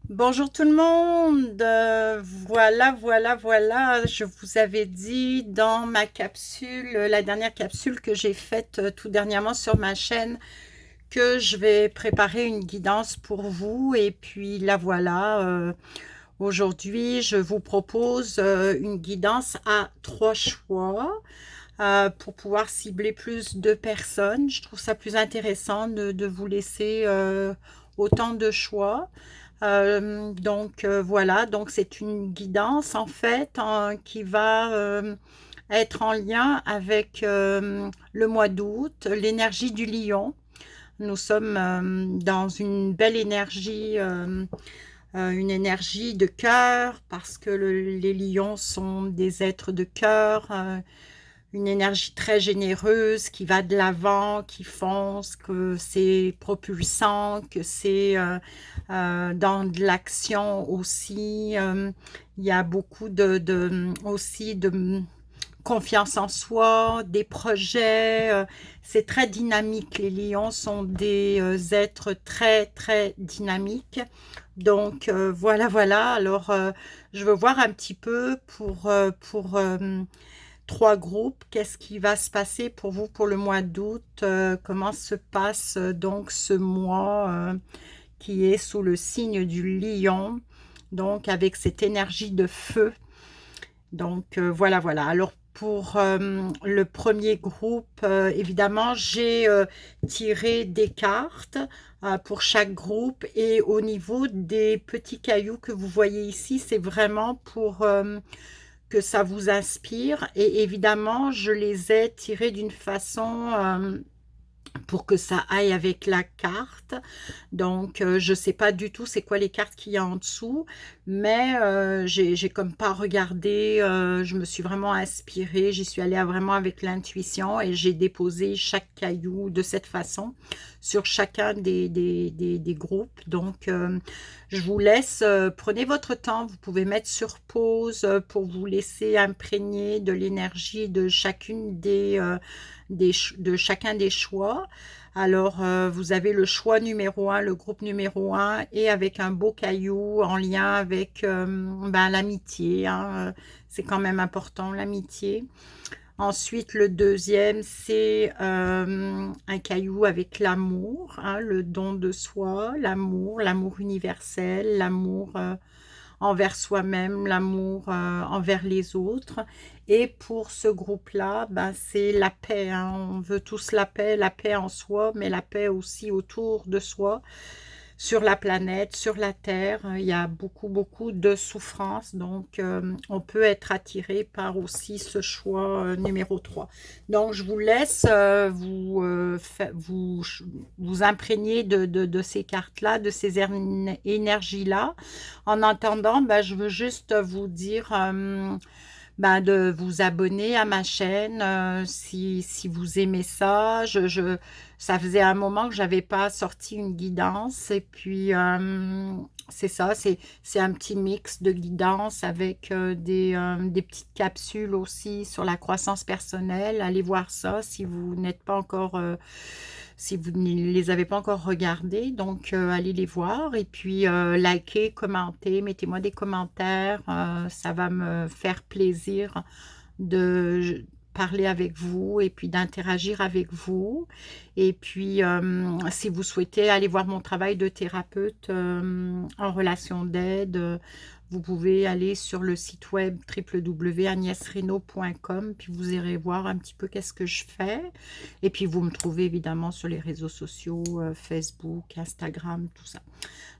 Bonjour tout le monde. Voilà. Je vous avais dit dans ma capsule, la dernière capsule que j'ai faite tout dernièrement sur ma chaîne, que je vais préparer une guidance pour vous. Et puis la voilà. Aujourd'hui, je vous propose une guidance à 3 choix pour pouvoir cibler plus de personnes. Je trouve ça plus intéressant de vous laisser autant de choix. Voilà, donc c'est une guidance en fait qui va être en lien avec le mois d'août, l'énergie du lion. Nous sommes dans une belle énergie, une énergie de cœur, parce que les lions sont des êtres de cœur, une énergie très généreuse qui va de l'avant, qui fonce, que c'est propulsant, que c'est dans de l'action aussi. Il y a beaucoup aussi de confiance en soi, des projets. C'est très dynamique. Les lions sont des êtres très, très dynamiques. Donc, voilà. Alors, je veux voir un petit peu pour 3 groupes. Qu'est-ce qui va se passer pour vous pour le mois d'août? Comment se passe donc ce mois qui est sous le signe du lion, donc avec cette énergie de feu. Donc voilà. Alors pour le premier groupe, évidemment, j'ai tiré des cartes pour chaque groupe, et au niveau des petits cailloux que vous voyez ici, c'est vraiment pour que ça vous inspire. Et évidemment, je les ai tirés d'une façon pour que ça aille avec la carte. Donc, je ne sais pas du tout c'est quoi les cartes qu'il y a en dessous, mais j'ai comme pas regardé, je me suis vraiment inspirée, j'y suis allée vraiment avec l'intuition, et j'ai déposé chaque caillou de cette façon sur chacun des groupes. Donc, je vous laisse, prenez votre temps, vous pouvez mettre sur pause pour vous laisser imprégner de l'énergie de chacune de chacun des choix. Alors, vous avez le choix numéro 1, le groupe numéro 1, et avec un beau caillou en lien avec l'amitié, hein, c'est quand même important, l'amitié. Ensuite, le deuxième, c'est un caillou avec l'amour, hein, le don de soi, l'amour universel, l'amour envers soi-même, l'amour envers les autres. Et pour ce groupe-là, ben, c'est la paix, hein. On veut tous la paix en soi, mais la paix aussi autour de soi, sur la planète, sur la Terre. Il y a beaucoup de souffrance, donc on peut être attiré par aussi ce choix numéro 3. Donc, je vous laisse vous imprégner de ces cartes-là, de ces énergies-là. En attendant, ben, je veux juste vous dire de vous abonner à ma chaîne si vous aimez ça. Ça faisait un moment que j'avais pas sorti une guidance, et puis c'est ça, c'est un petit mix de guidance avec des petites capsules aussi sur la croissance personnelle. Allez voir ça si vous n'êtes pas encore si vous ne les avez pas encore regardés. Donc allez les voir, et puis likez, commentez, mettez-moi des commentaires, ça va me faire plaisir de parler avec vous et puis d'interagir avec vous. Et puis si vous souhaitez aller voir mon travail de thérapeute en relation d'aide, vous pouvez aller sur le site web www.agnèsreno.com, puis vous irez voir un petit peu qu'est-ce que je fais. Et puis vous me trouvez évidemment sur les réseaux sociaux, Facebook, Instagram, tout ça.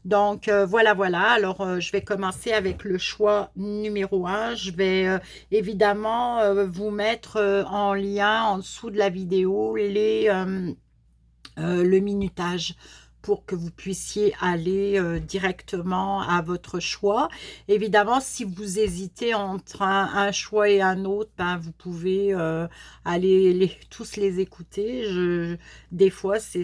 Donc voilà. Alors je vais commencer avec le choix numéro 1. Je vais évidemment vous mettre en lien en dessous de la vidéo le minutage, pour que vous puissiez aller directement à votre choix. Évidemment, si vous hésitez entre un choix et un autre, ben, vous pouvez aller tous les écouter. Des fois, c'est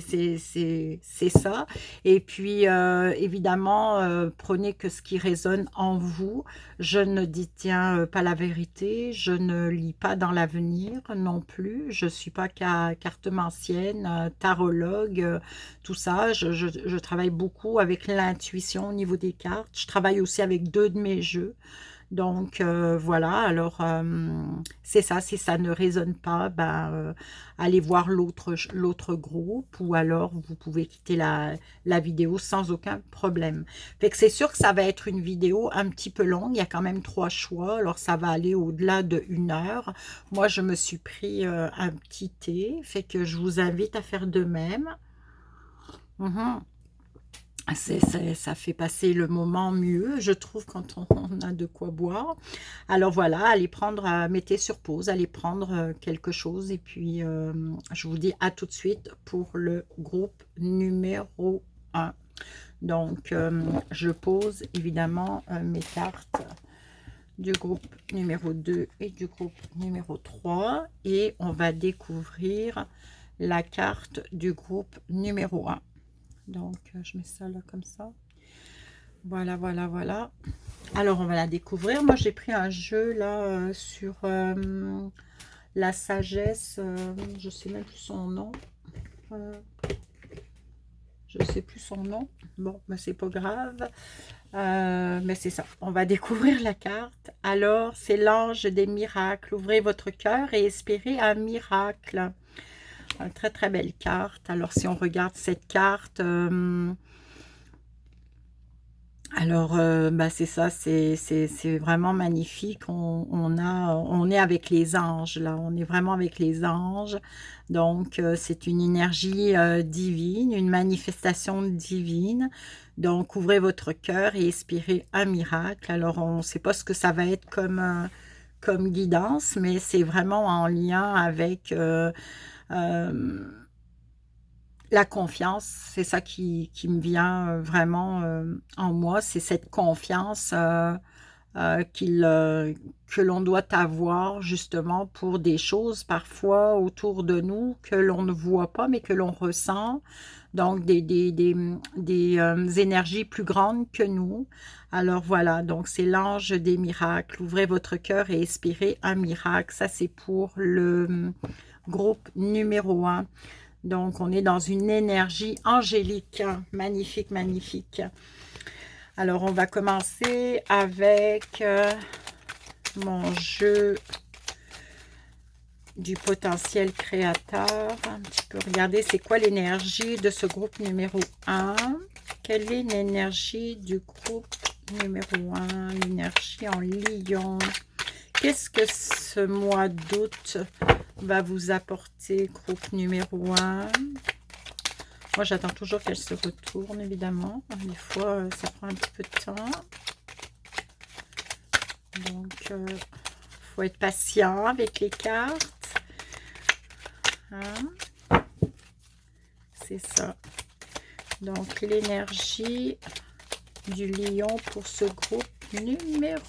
ça. Et puis, évidemment, prenez que ce qui résonne en vous. Je ne détiens pas la vérité. Je ne lis pas dans l'avenir non plus. Je ne suis pas cartomancienne, tarologue, tout ça. je travaille beaucoup avec l'intuition au niveau des cartes. Je travaille aussi avec 2 de mes jeux. Donc voilà, alors c'est ça, si ça ne résonne pas, ben, allez voir l'autre groupe ou alors vous pouvez quitter la vidéo sans aucun problème. Fait que c'est sûr que ça va être une vidéo un petit peu longue, il y a quand même 3 choix, alors ça va aller au-delà de 1 heure. Moi, je me suis pris un petit thé, fait que je vous invite à faire de même. Mhm. Ça fait passer le moment mieux, je trouve, quand on a de quoi boire. Alors voilà, allez prendre, mettez sur pause, allez prendre quelque chose et puis je vous dis à tout de suite pour le groupe numéro 1. Donc, je pose évidemment mes cartes du groupe numéro 2 et du groupe numéro 3 et on va découvrir la carte du groupe numéro 1. Donc, je mets ça là comme ça. Voilà, voilà, voilà. Alors, on va la découvrir. Moi, j'ai pris un jeu là sur la sagesse. Je sais même plus son nom. Je sais plus son nom. Bon, ben, c'est pas grave. Mais c'est ça. On va découvrir la carte. Alors, c'est l'ange des miracles. Ouvrez votre cœur et espérez un miracle. Une très très belle carte. Alors si on regarde cette carte, alors bah, c'est ça, c'est vraiment magnifique. On est avec les anges là, on est vraiment avec les anges. Donc c'est une énergie divine, une manifestation divine. Donc ouvrez votre cœur et espérez un miracle. Alors on ne sait pas ce que ça va être comme guidance, mais c'est vraiment en lien avec la confiance. C'est ça qui me vient vraiment en moi, c'est cette confiance que l'on doit avoir justement pour des choses parfois autour de nous que l'on ne voit pas mais que l'on ressent, donc des énergies plus grandes que nous. Alors voilà, donc c'est l'ange des miracles. Ouvrez votre cœur et espérez un miracle. Ça c'est pour le groupe numéro 1. Donc, on est dans une énergie angélique. Magnifique, magnifique. Alors, on va commencer avec mon jeu du potentiel créateur. Un petit peu regarder c'est quoi l'énergie de ce groupe numéro 1. Quelle est l'énergie du groupe numéro 1? L'énergie en lion. Qu'est-ce que ce mois d'août va vous apporter, groupe numéro 1? Moi, j'attends toujours qu'elle se retourne, évidemment. Des fois, ça prend un petit peu de temps. Donc, il faut être patient avec les cartes. Hein? C'est ça. Donc, l'énergie du lion pour ce groupe numéro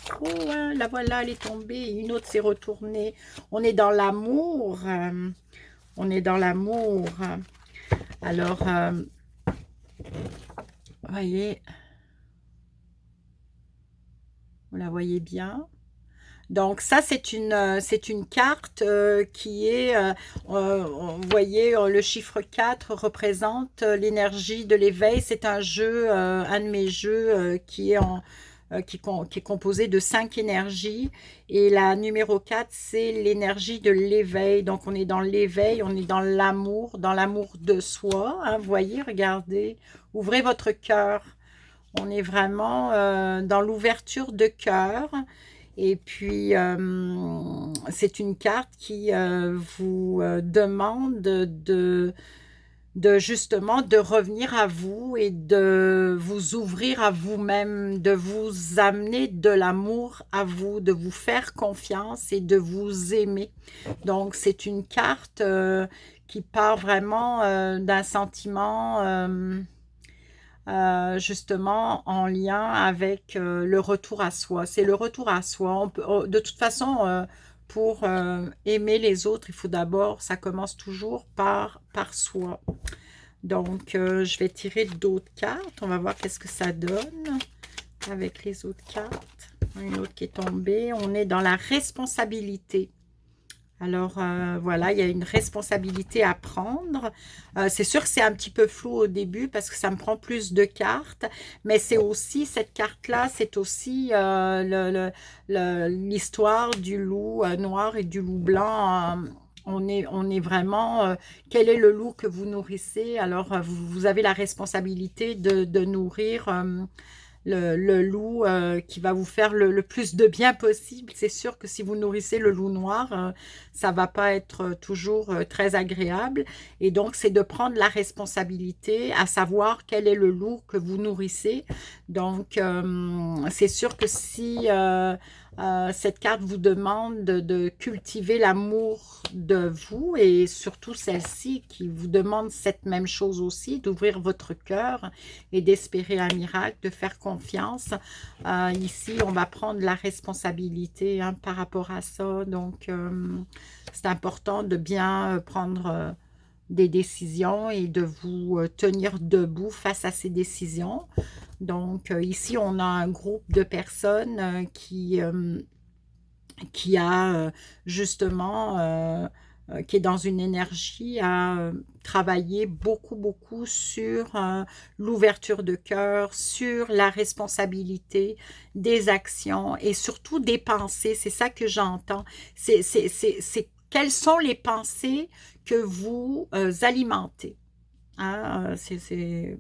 1. La voilà, elle est tombée. Une autre s'est retournée. On est dans l'amour. On est dans l'amour. Alors, voyez, vous la voyez bien. Donc ça, c'est une carte qui est, vous voyez, le chiffre 4 représente l'énergie de l'éveil. C'est un jeu, un de mes jeux qui est composé de 5 énergies. Et la numéro 4, c'est l'énergie de l'éveil. Donc on est dans l'éveil, on est dans l'amour de soi. Hein, vous voyez, regardez, ouvrez votre cœur. On est vraiment dans l'ouverture de cœur. Et puis, c'est une carte qui vous demande justement de revenir à vous et de vous ouvrir à vous-même, de vous amener de l'amour à vous, de vous faire confiance et de vous aimer. Donc, c'est une carte qui part vraiment d'un sentiment justement en lien avec le retour à soi. C'est le retour à soi. De toute façon, pour aimer les autres, il faut d'abord, ça commence toujours par soi. Donc, je vais tirer d'autres cartes. On va voir qu'est-ce que ça donne avec les autres cartes. Une autre qui est tombée. On est dans la responsabilité. Alors voilà, il y a une responsabilité à prendre. C'est sûr que c'est un petit peu flou au début parce que ça me prend plus de cartes, mais c'est aussi, cette carte-là, c'est aussi l'histoire du loup noir et du loup blanc. On est vraiment, quel est le loup que vous nourrissez? Alors, vous avez la responsabilité de nourrir le loup qui va vous faire le plus de bien possible. C'est sûr que si vous nourrissez le loup noir, ça va pas être toujours très agréable. Et donc, c'est de prendre la responsabilité à savoir quel est le loup que vous nourrissez. Donc, c'est sûr que si cette carte vous demande de cultiver l'amour de vous et surtout celle-ci qui vous demande cette même chose aussi, d'ouvrir votre cœur et d'espérer un miracle, de faire confiance. Ici, on va prendre la responsabilité hein, par rapport à ça. Donc, c'est important de bien prendre des décisions et de vous tenir debout face à ces décisions. Donc, ici, on a un groupe de personnes qui a justement qui est dans une énergie à travailler beaucoup, beaucoup sur l'ouverture de cœur, sur la responsabilité des actions et surtout des pensées. C'est ça que j'entends. C'est quelles sont les pensées que vous alimentez. Hein, c'est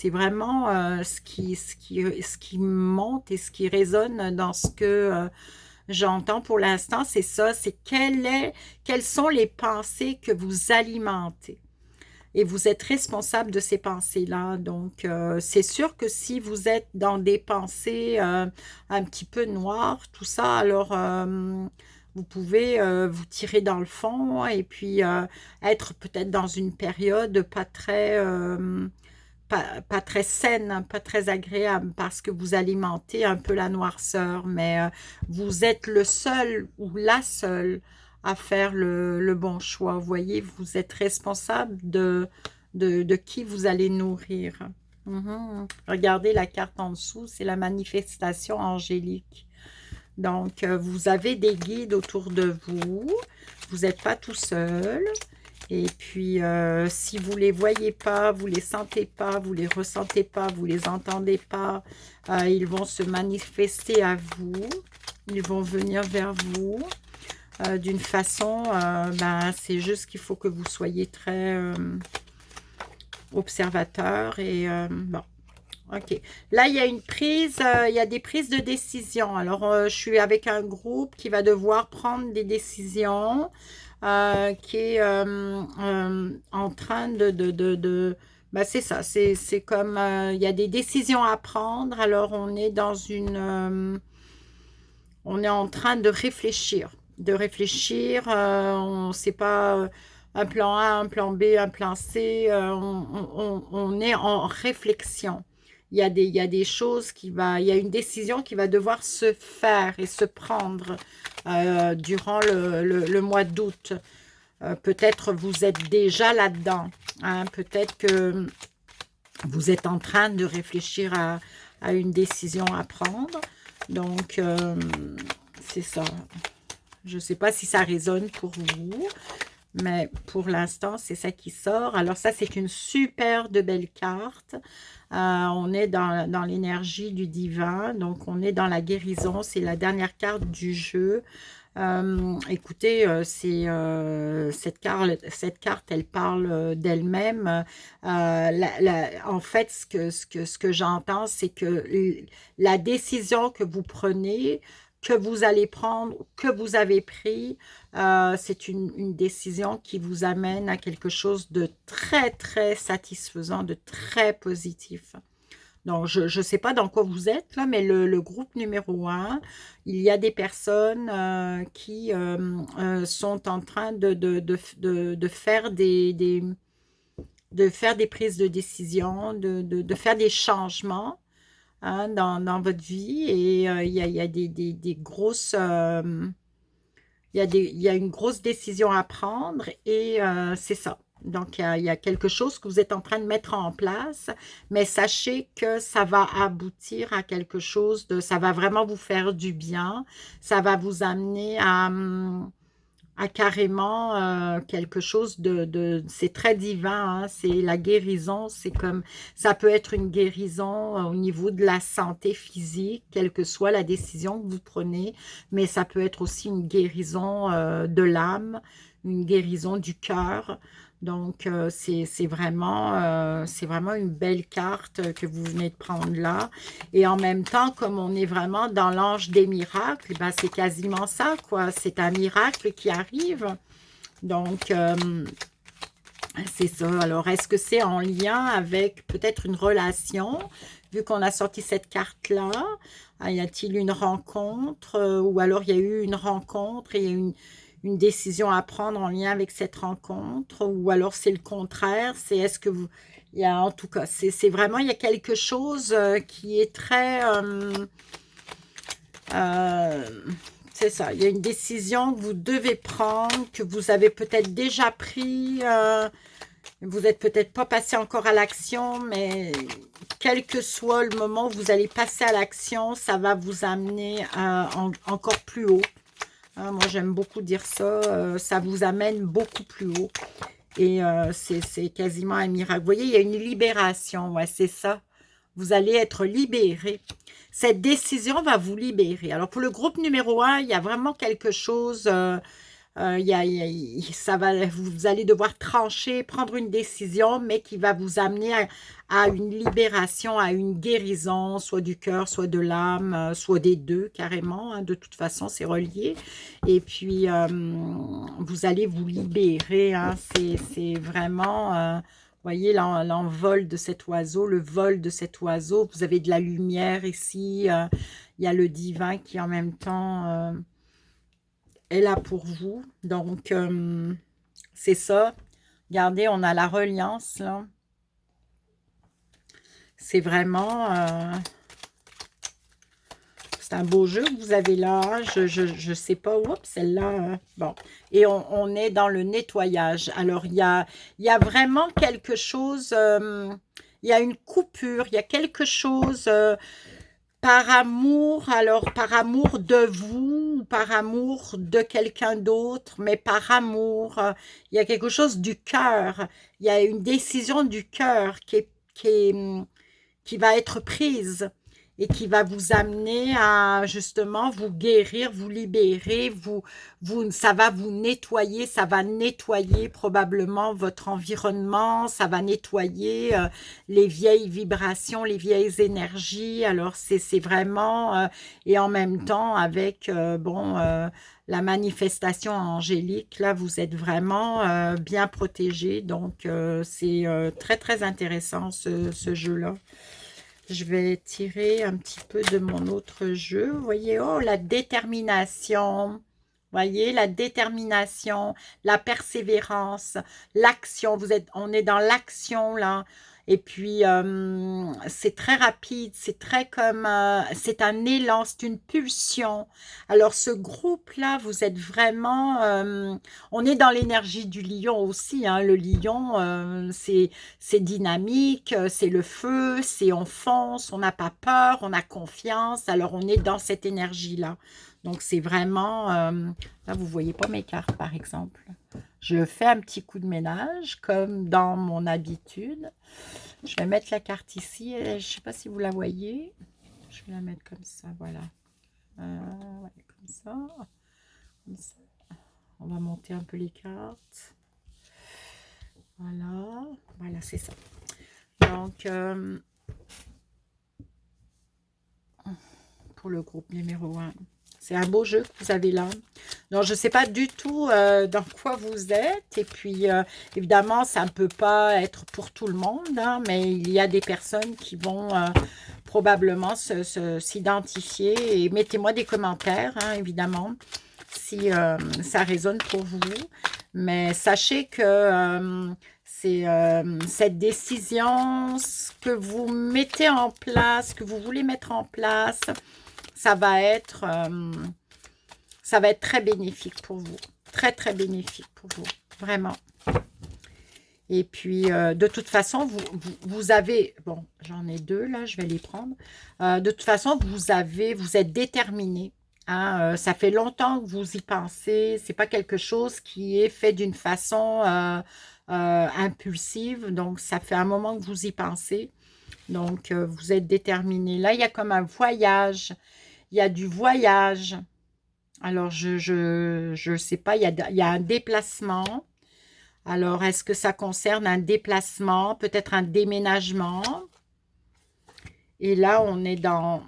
vraiment ce qui monte et ce qui résonne dans ce que j'entends pour l'instant, c'est ça, c'est quelles sont les pensées que vous alimentez. Et vous êtes responsable de ces pensées-là. Donc, c'est sûr que si vous êtes dans des pensées un petit peu noires, tout ça, alors vous pouvez vous tirer dans le fond et puis être peut-être dans une période pas très saine, hein, pas très agréable parce que vous alimentez un peu la noirceur, mais vous êtes le seul ou la seule à faire le bon choix. Vous voyez, vous êtes responsable de qui vous allez nourrir. Mhm. Regardez la carte en dessous, c'est la manifestation angélique. Donc, vous avez des guides autour de vous. Vous n'êtes pas tout seul. Et puis, si vous ne les voyez pas, vous ne les sentez pas, vous ne les ressentez pas, vous ne les entendez pas, ils vont se manifester à vous. Ils vont venir vers vous d'une façon, ben, c'est juste qu'il faut que vous soyez très observateur. Et bon, ok. Là, il y a une prise, il y a des prises de décision. Alors, je suis avec un groupe qui va devoir prendre des décisions, qui est en train ben, c'est ça, c'est comme, il y a des décisions à prendre. Alors, on est dans on est en train de réfléchir, on ne sait pas un plan A, un plan B, un plan C, on est en réflexion. Il y a des choses il y a une décision qui va devoir se faire et se prendre durant le mois d'août. Peut-être vous êtes déjà là-dedans, hein, peut-être que vous êtes en train de réfléchir à une décision à prendre. Donc, c'est ça. Je ne sais pas si ça résonne pour vous, mais pour l'instant, c'est ça qui sort. Alors ça, c'est une super de belle carte. On est dans l'énergie du divin, donc on est dans la guérison. C'est la dernière carte du jeu. Écoutez, cette carte, elle parle d'elle-même. En fait, ce que j'entends, c'est que la décision que vous prenez, que vous allez prendre, que vous avez pris, c'est une décision qui vous amène à quelque chose de très, très satisfaisant, de très positif. Donc, je ne sais pas dans quoi vous êtes, là, mais le groupe numéro un, il y a des personnes qui sont en train de faire de faire des prises de décision, de faire des changements hein, votre vie. Et il y a des grosses... il y a une grosse décision à prendre et c'est ça. Donc, il y a quelque chose que vous êtes en train de mettre en place, mais sachez que ça va aboutir à quelque chose ça va vraiment vous faire du bien, ça va vous amener a carrément quelque chose c'est très divin, hein, c'est la guérison, c'est comme, ça peut être une guérison au niveau de la santé physique, quelle que soit la décision que vous prenez, mais ça peut être aussi une guérison de l'âme, une guérison du cœur. Donc, c'est vraiment une belle carte que vous venez de prendre là. Et en même temps, comme on est vraiment dans l'ange des miracles, ben c'est quasiment ça, quoi. C'est un miracle qui arrive. Donc, c'est ça. Alors, est-ce que c'est en lien avec peut-être une relation, vu qu'on a sorti cette carte-là? Y a-t-il une rencontre? Ou alors, il y a eu une rencontre et il y a une décision à prendre en lien avec cette rencontre? Ou alors, c'est le contraire? C'est est-ce que vous... Il y a, en tout cas, c'est vraiment, il y a quelque chose qui est très... c'est ça, il y a une décision que vous devez prendre, que vous avez peut-être déjà pris, vous n'êtes peut-être pas passé encore à l'action, mais quel que soit le moment où vous allez passer à l'action, ça va vous amener encore plus haut. Hein, moi, j'aime beaucoup dire ça, ça vous amène beaucoup plus haut. Et c'est quasiment un miracle. Vous voyez, il y a une libération, ouais, c'est ça. Vous allez être libéré. Cette décision va vous libérer. Alors, pour le groupe numéro 1, il y a vraiment quelque chose, ça va, vous allez devoir trancher, prendre une décision, mais qui va vous amener à une libération, à une guérison, soit du cœur, soit de l'âme, soit des deux, carrément. Hein, de toute façon, c'est relié. Et puis, vous allez vous libérer. Hein, c'est vraiment... voyez l'envol de cet oiseau, le vol de cet oiseau. Vous avez de la lumière ici. Il y a le divin qui en même temps est là pour vous. Donc, c'est ça. Regardez, on a la reliance là. C'est vraiment... c'est un beau jeu que vous avez là. Je sais pas. Oups, celle-là. Bon. Et on est dans le nettoyage. Alors, il y a vraiment quelque chose. Il y a une coupure. Il y a quelque chose par amour. Alors, par amour de vous, par amour de quelqu'un d'autre, mais par amour. Il y a quelque chose du cœur. Il y a une décision du cœur qui va être prise et qui va vous amener à justement vous guérir, vous libérer, ça va vous nettoyer, ça va nettoyer probablement votre environnement, ça va nettoyer les vieilles vibrations, les vieilles énergies. Alors c'est vraiment, et en même temps avec, la manifestation angélique, là vous êtes vraiment bien protégé, donc c'est très très intéressant ce jeu-là. Je vais tirer un petit peu de mon autre jeu. Vous voyez, oh, la détermination. Vous voyez, la détermination, la persévérance, l'action. On est dans l'action, là. Et puis, c'est très rapide, c'est très comme... c'est un élan, c'est une pulsion. Alors, ce groupe-là, vous êtes vraiment... on est dans l'énergie du lion aussi. Hein. Le lion, c'est dynamique, c'est le feu, c'est on fonce, on n'a pas peur, on a confiance. Alors, on est dans cette énergie-là. Donc, c'est vraiment... là, vous ne voyez pas mes cartes, par exemple. Je fais un petit coup de ménage, comme dans mon habitude. Je vais mettre la carte ici. Je ne sais pas si vous la voyez. Je vais la mettre comme ça, voilà. Ouais, comme ça. Comme ça. On va monter un peu les cartes. Voilà. Voilà, c'est ça. Donc, pour le groupe numéro 1. C'est un beau jeu que vous avez là. Donc, je ne sais pas du tout dans quoi vous êtes. Et puis, évidemment, ça ne peut pas être pour tout le monde. Hein, mais il y a des personnes qui vont probablement s'identifier. Et mettez-moi des commentaires, hein, évidemment, si ça résonne pour vous. Mais sachez que c'est cette décision, ce que vous mettez en place, que vous voulez mettre en place, ça va être très bénéfique pour vous. Très, très bénéfique pour vous. Vraiment. Et puis, de toute façon, vous avez... Bon, j'en ai deux, là, je vais les prendre. De toute façon, vous êtes déterminé hein, ça fait longtemps que vous y pensez. C'est pas quelque chose qui est fait d'une façon impulsive. Donc, ça fait un moment que vous y pensez. Donc, vous êtes déterminé. Là, il y a comme un voyage. Il y a du voyage. Alors, je sais pas, il y a un déplacement. Alors, est-ce que ça concerne un déplacement, peut-être un déménagement? Et là, on est dans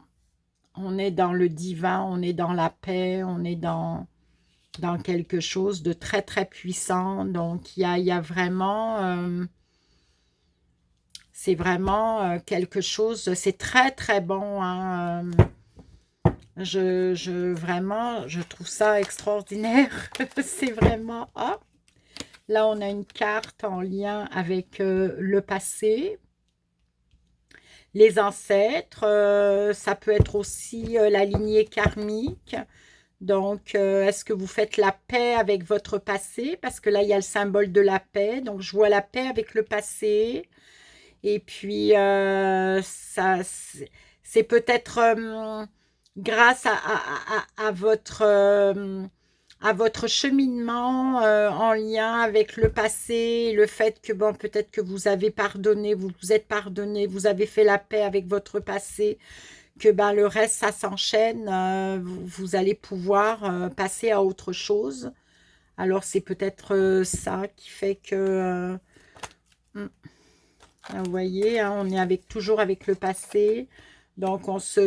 le divin, on est dans la paix, on est dans quelque chose de très, très puissant. Donc, il y a vraiment, c'est vraiment quelque chose, c'est très, très bon, hein. Vraiment, je trouve ça extraordinaire. C'est vraiment, ah, là, on a une carte en lien avec le passé, les ancêtres, ça peut être aussi la lignée karmique. Donc, est-ce que vous faites la paix avec votre passé? Parce que là, il y a le symbole de la paix. Donc, je vois la paix avec le passé. Et puis, c'est peut-être grâce à votre cheminement en lien avec le passé, le fait que, bon, peut-être que vous avez pardonné, vous vous êtes pardonné, vous avez fait la paix avec votre passé, que ben, le reste, ça s'enchaîne, vous allez pouvoir passer à autre chose. Alors, c'est peut-être ça qui fait que, hmm, vous voyez, hein, on est toujours avec le passé. Donc, on se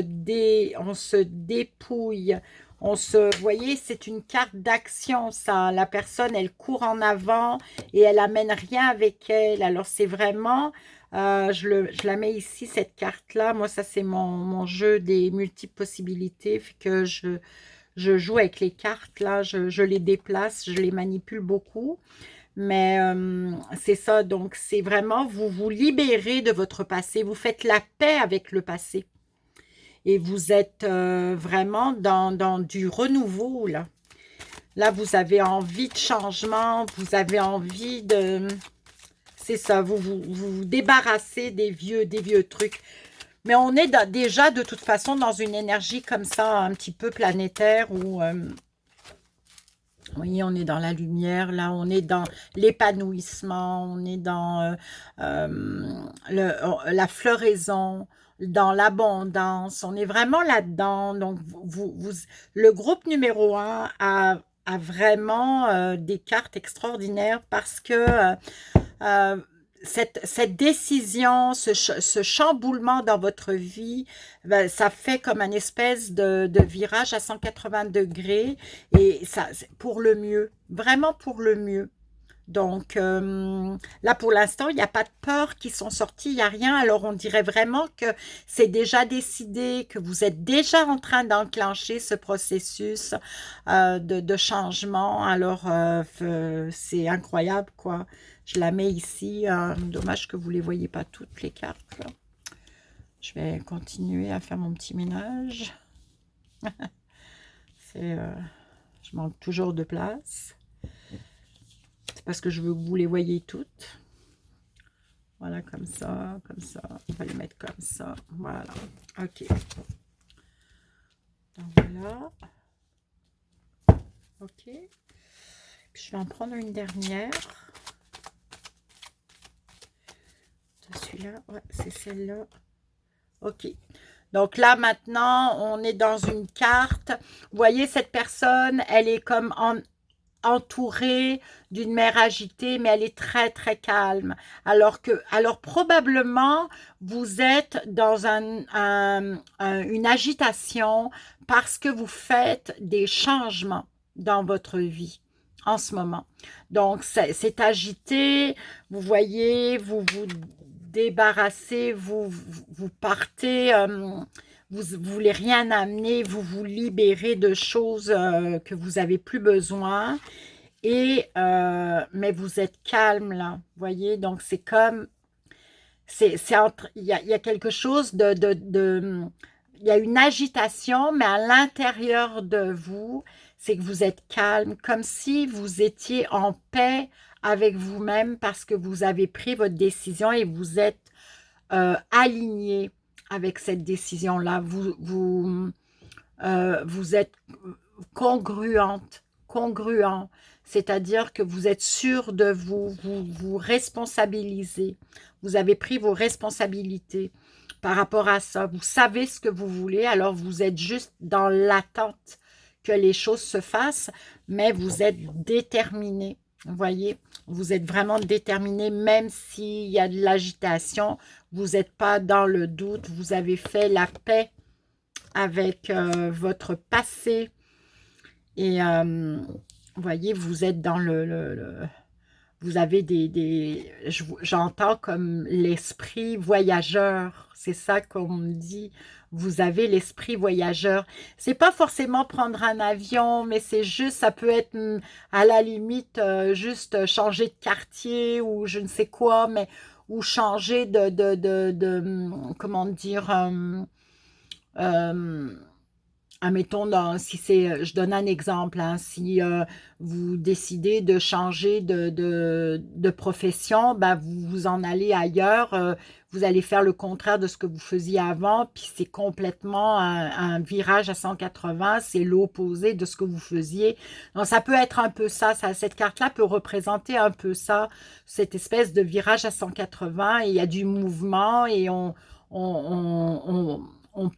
dépouille. Vous voyez, c'est une carte d'action, ça. La personne, elle court en avant et elle amène rien avec elle. Alors, c'est vraiment, je la mets ici, cette carte-là. Moi, ça, c'est mon jeu des multiples possibilités. Fait que je joue avec les cartes, là. Je les déplace, je les manipule beaucoup. Mais c'est ça, donc c'est vraiment, vous vous libérez de votre passé, vous faites la paix avec le passé. Et vous êtes vraiment dans du renouveau, là. Là, vous avez envie de changement, vous avez envie de... C'est ça, vous débarrassez des vieux trucs. Mais on est déjà, de toute façon, dans une énergie comme ça, un petit peu planétaire, où... oui, on est dans la lumière, là, on est dans l'épanouissement, on est dans la floraison, dans l'abondance, on est vraiment là-dedans. Donc, le groupe numéro un a vraiment des cartes extraordinaires parce que euh, cette décision, ce chamboulement dans votre vie, ben, ça fait comme un espèce de virage à 180 degrés et ça, c'est pour le mieux, vraiment pour le mieux. Donc là, pour l'instant, il n'y a pas de peur qui sont sorties, il n'y a rien. Alors, on dirait vraiment que c'est déjà décidé, que vous êtes déjà en train d'enclencher ce processus de changement. Alors, c'est incroyable, quoi. Je la mets ici. Dommage que vous ne les voyez pas toutes, les cartes, là. Je vais continuer à faire mon petit ménage. Je manque toujours de place. C'est parce que je veux que vous les voyez toutes. Voilà, comme ça, comme ça. On va les mettre comme ça. Voilà. OK. Donc voilà. OK. Puis je vais en prendre une dernière. Celui-là, ouais, c'est celle-là. OK. Donc là, maintenant, on est dans une carte. Vous voyez, cette personne, elle est comme entourée d'une mer agitée, mais elle est très, très calme. Alors probablement, vous êtes dans une agitation parce que vous faites des changements dans votre vie en ce moment. Donc, c'est agité, vous voyez, vous vous débarrassez, vous partez, vous ne voulez rien amener, vous vous libérez de choses que vous n'avez plus besoin. Mais vous êtes calme là, vous voyez, donc c'est comme, il y a quelque chose il y a une agitation, mais à l'intérieur de vous, c'est que vous êtes calme, comme si vous étiez en paix avec vous-même parce que vous avez pris votre décision et vous êtes aligné avec cette décision-là. vous êtes congruente, congruent, c'est-à-dire que vous êtes sûr de vous responsabiliser. Vous avez pris vos responsabilités par rapport à ça. Vous savez ce que vous voulez, alors vous êtes juste dans l'attente que les choses se fassent, mais vous êtes déterminé. Vous voyez, vous êtes vraiment déterminé, même s'il y a de l'agitation, vous n'êtes pas dans le doute, vous avez fait la paix avec votre passé et vous voyez, vous êtes dans vous avez j'entends comme l'esprit voyageur, c'est ça qu'on me dit, vous avez l'esprit voyageur. C'est pas forcément prendre un avion, mais c'est juste, ça peut être à la limite juste changer de quartier ou je ne sais quoi, mais ou changer comment dire, euh, admettons, si c'est, je donne un exemple, hein, si vous décidez de changer de profession, ben vous vous en allez ailleurs, vous allez faire le contraire de ce que vous faisiez avant, puis c'est complètement un virage à 180, c'est l'opposé de ce que vous faisiez. Donc ça peut être un peu ça, cette carte-là peut représenter un peu ça, cette espèce de virage à 180, et il y a du mouvement, et on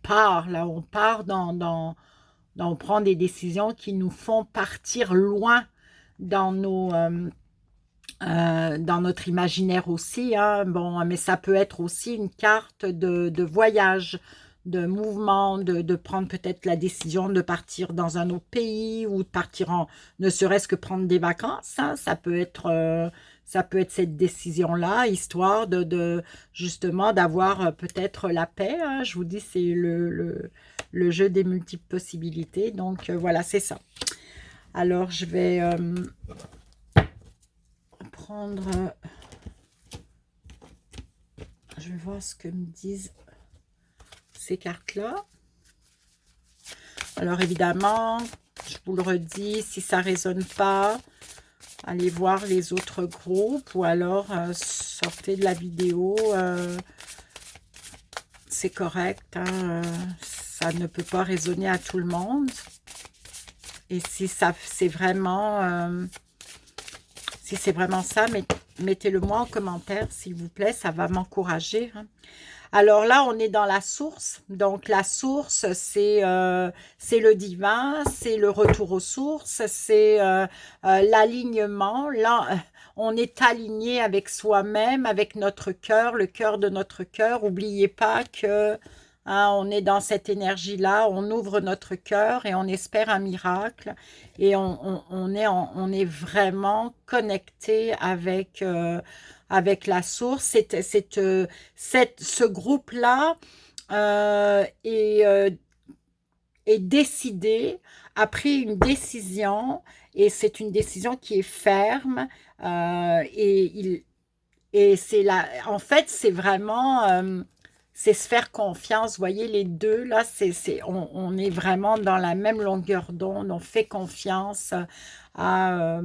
part, là, on part on prend des décisions qui nous font partir loin dans dans notre imaginaire aussi, hein. Bon, mais ça peut être aussi une carte de voyage, de mouvement, de prendre peut-être la décision de partir dans un autre pays ou de partir ne serait-ce que prendre des vacances, hein. Ça peut être cette décision-là, histoire justement d'avoir peut-être la paix, hein. Je vous dis, c'est le jeu des multiples possibilités. Donc voilà, c'est ça. Alors, je vais prendre... je vais voir ce que me disent ces cartes-là. Alors, évidemment, je vous le redis, si ça ne résonne pas, allez voir les autres groupes ou alors sortez de la vidéo. C'est correct, hein, ça ne peut pas résonner à tout le monde. Et si c'est vraiment... si c'est vraiment ça, mettez-le moi en commentaire, s'il vous plaît, ça va m'encourager, hein. Alors là, on est dans la source. Donc la source, c'est le divin, c'est le retour aux sources, c'est l'alignement. Là, on est aligné avec soi-même, avec notre cœur, le cœur de notre cœur. N'oubliez pas que hein, on est dans cette énergie-là, on ouvre notre cœur et on espère un miracle. Et on est vraiment connecté avec la source. Ce groupe-là est décidé, a pris une décision, et c'est une décision qui est ferme. Et c'est là, en fait, c'est vraiment... c'est se faire confiance, vous voyez, les deux, là, on est vraiment dans la même longueur d'onde, on fait confiance à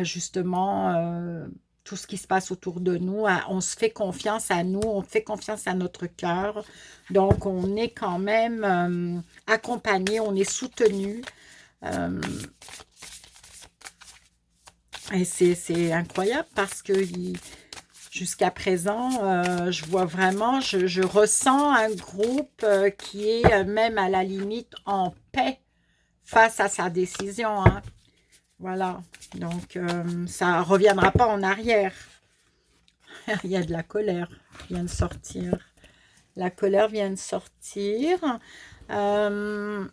justement tout ce qui se passe autour de nous, on se fait confiance à nous, on fait confiance à notre cœur, donc on est quand même accompagné, on est soutenu, et c'est incroyable parce que jusqu'à présent, je vois vraiment, je ressens un groupe qui est même à la limite en paix face à sa décision, hein. Voilà, donc ça ne reviendra pas en arrière. Il y a de la colère qui vient de sortir. La colère vient de sortir. Bon,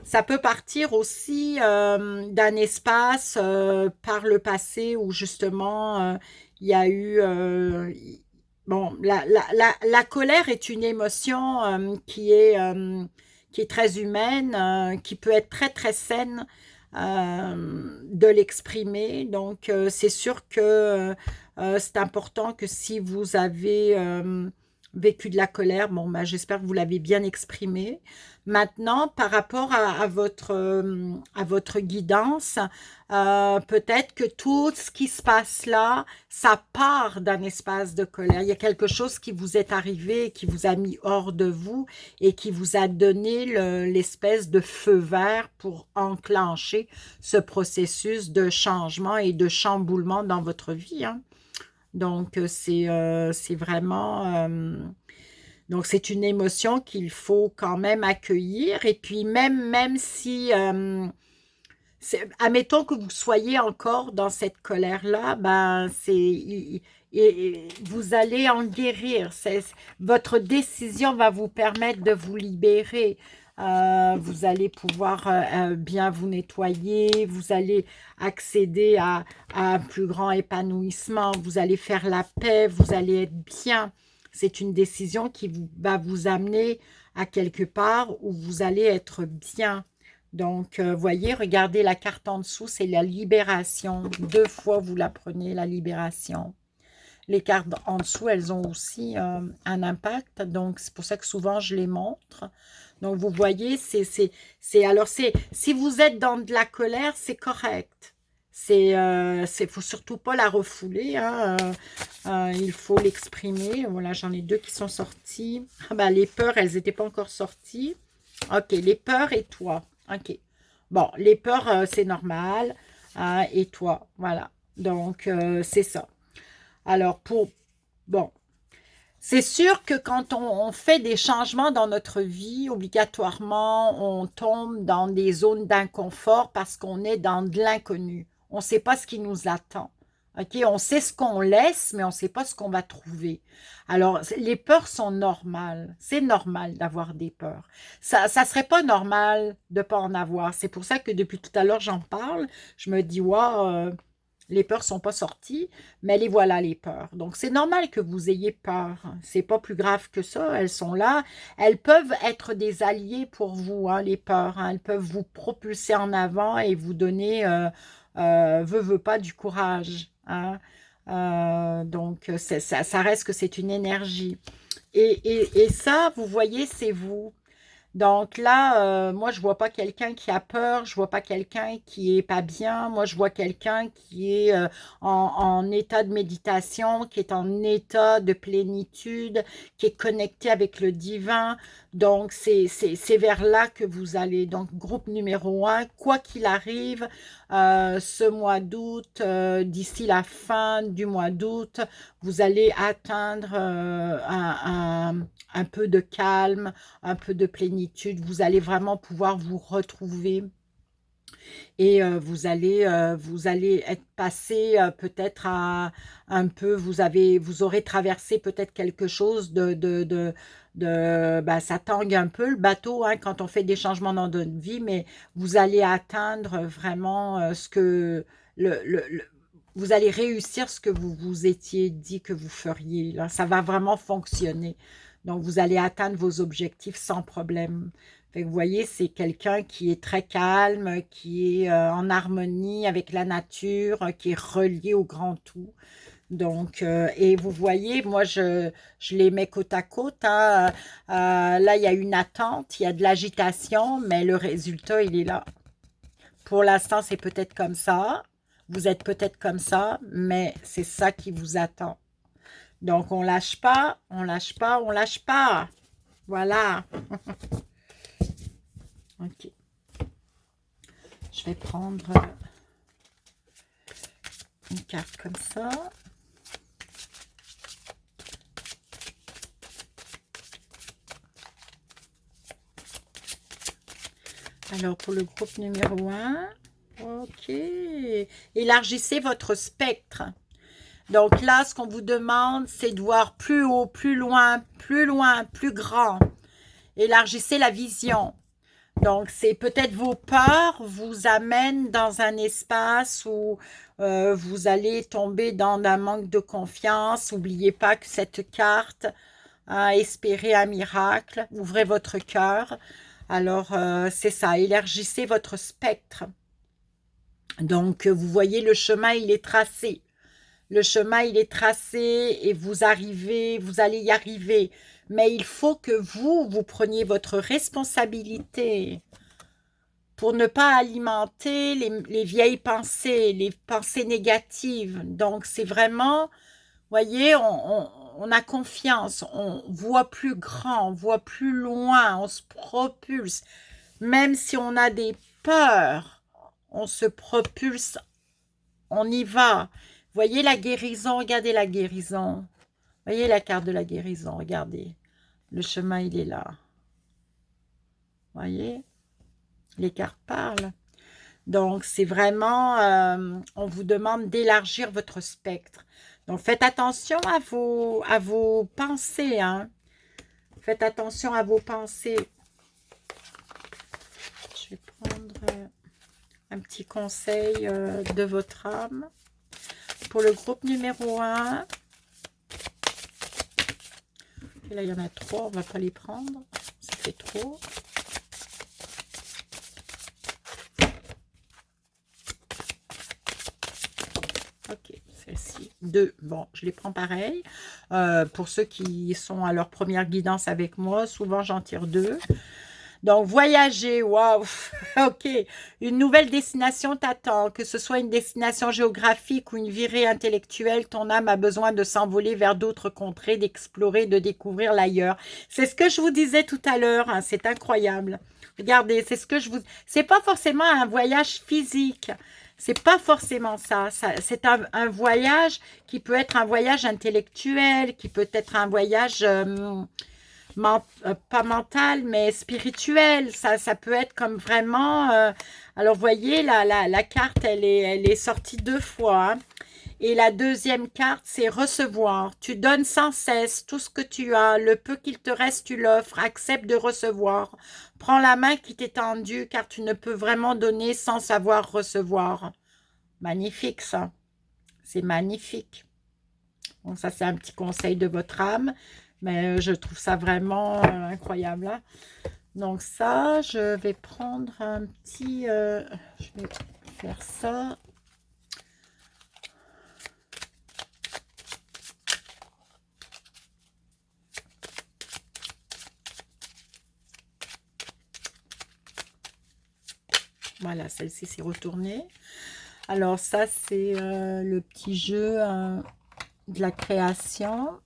ça peut partir aussi d'un espace par le passé où justement il y a eu... bon, la colère est une émotion qui est très humaine, qui peut être très très saine de l'exprimer. Donc c'est sûr que c'est important que si vous avez vécu de la colère. Bon, bah, j'espère que vous l'avez bien exprimé. Maintenant, par rapport à votre guidance, peut-être que tout ce qui se passe là, ça part d'un espace de colère. Il y a quelque chose qui vous est arrivé, qui vous a mis hors de vous et qui vous a donné l'espèce de feu vert pour enclencher ce processus de changement et de chamboulement dans votre vie, hein. Donc, c'est vraiment... donc, c'est une émotion qu'il faut quand même accueillir. Et puis, même si, admettons que vous soyez encore dans cette colère-là, ben, vous allez en guérir. Votre décision va vous permettre de vous libérer. Vous allez pouvoir bien vous nettoyer, vous allez accéder à un plus grand épanouissement, vous allez faire la paix, vous allez être bien. C'est une décision qui va vous amener à quelque part où vous allez être bien. Donc, voyez, regardez la carte en dessous, c'est la libération. 2 fois, vous la prenez, la libération. Les cartes en dessous, elles ont aussi un impact. Donc, c'est pour ça que souvent, je les montre. Donc, vous voyez, si vous êtes dans de la colère, c'est correct. Faut surtout pas la refouler, hein. Il faut l'exprimer. Voilà, j'en ai 2 qui sont sortis. Ah ben, les peurs, elles n'étaient pas encore sorties. Ok, les peurs et toi. Ok. Bon, les peurs, c'est normal, hein, et toi, voilà. Donc, c'est ça. Alors, bon, c'est sûr que quand on fait des changements dans notre vie, obligatoirement, on tombe dans des zones d'inconfort parce qu'on est dans de l'inconnu. On ne sait pas ce qui nous attend. OK? On sait ce qu'on laisse, mais on ne sait pas ce qu'on va trouver. Alors, les peurs sont normales. C'est normal d'avoir des peurs. Ça serait pas normal de ne pas en avoir. C'est pour ça que depuis tout à l'heure, j'en parle. Je me dis, waouh, les peurs sont pas sorties, mais les voilà les peurs. Donc c'est normal que vous ayez peur. C'est pas plus grave que ça. Elles sont là. Elles peuvent être des alliés pour vous, hein, les peurs, hein. Elles peuvent vous propulser en avant et vous donner, veut pas, du courage, hein. Donc ça reste que c'est une énergie. Et ça, vous voyez, c'est vous. Donc là, moi, je vois pas quelqu'un qui a peur, je vois pas quelqu'un qui est pas bien. Moi, je vois quelqu'un qui est en état de méditation, qui est en état de plénitude, qui est connecté avec le divin. Donc, c'est vers là que vous allez. Donc, groupe numéro 1, quoi qu'il arrive, ce mois d'août, d'ici la fin du mois d'août, vous allez atteindre un peu de calme, un peu de plénitude. Vous allez vraiment pouvoir vous retrouver et vous allez être passé peut-être à un peu, vous aurez traversé peut-être quelque chose ben, ça tangue un peu le bateau, hein, quand on fait des changements dans notre vie, mais vous allez atteindre vraiment ce que vous allez réussir ce que vous vous étiez dit que vous feriez. Là, ça va vraiment fonctionner. Donc, vous allez atteindre vos objectifs sans problème. Fait que vous voyez, c'est quelqu'un qui est très calme, qui est en harmonie avec la nature, qui est relié au grand tout. Donc, et vous voyez, moi, je les mets côte à côte, hein. Là, il y a une attente, il y a de l'agitation, mais le résultat, il est là. Pour l'instant, c'est peut-être comme ça. Vous êtes peut-être comme ça, mais c'est ça qui vous attend. Donc, on lâche pas, on lâche pas, on lâche pas. Voilà. Ok. Je vais prendre une carte comme ça. Alors, pour le groupe numéro 1, ok. Élargissez votre spectre. Donc là, ce qu'on vous demande, c'est de voir plus haut, plus loin, plus grand. Élargissez la vision. Donc, c'est peut-être vos peurs vous amènent dans un espace où vous allez tomber dans un manque de confiance. N'oubliez pas que cette carte a espéré un miracle. Ouvrez votre cœur. Alors, c'est ça, élargissez votre spectre. Donc, vous voyez, le chemin, il est tracé. Le chemin, il est tracé et vous arrivez, vous allez y arriver. Mais il faut que vous preniez votre responsabilité pour ne pas alimenter les vieilles pensées, les pensées négatives. Donc, c'est vraiment, voyez, on a confiance, on voit plus grand, on voit plus loin, on se propulse. Même si on a des peurs, on se propulse, on y va. Voyez la guérison, regardez la guérison. Voyez la carte de la guérison, regardez. Le chemin, il est là. Voyez, les cartes parlent. Donc, c'est vraiment, on vous demande d'élargir votre spectre. Donc, faites attention à vos pensées. Hein. Faites attention à vos pensées. Je vais prendre un petit conseil de votre âme. Pour le groupe numéro 1. Et là, il y en a 3. On ne va pas les prendre. Ça fait trop. Ok, celle-ci. 2. Bon, je les prends pareil. Pour ceux qui sont à leur première guidance avec moi, souvent j'en tire 2. Donc, voyager, waouh, ok. Une nouvelle destination t'attend, que ce soit une destination géographique ou une virée intellectuelle, ton âme a besoin de s'envoler vers d'autres contrées, d'explorer, de découvrir l'ailleurs. C'est ce que je vous disais tout à l'heure, hein, c'est incroyable. Regardez, c'est ce que je vous... C'est pas forcément un voyage physique, c'est pas forcément ça. C'est un voyage qui peut être un voyage intellectuel, qui peut être un voyage... pas mental, mais spirituel. Ça peut être comme vraiment... alors, vous voyez, la carte, elle est sortie 2 fois. Hein. Et la deuxième carte, c'est recevoir. Tu donnes sans cesse tout ce que tu as. Le peu qu'il te reste, tu l'offres. Accepte de recevoir. Prends la main qui t'est tendue, car tu ne peux vraiment donner sans savoir recevoir. Magnifique, ça. C'est magnifique. Bon, ça, c'est un petit conseil de votre âme. Mais je trouve ça vraiment incroyable. Hein. Donc ça, je vais prendre un petit... je vais faire ça. Voilà, celle-ci s'est retournée. Alors ça, c'est le petit jeu de la création.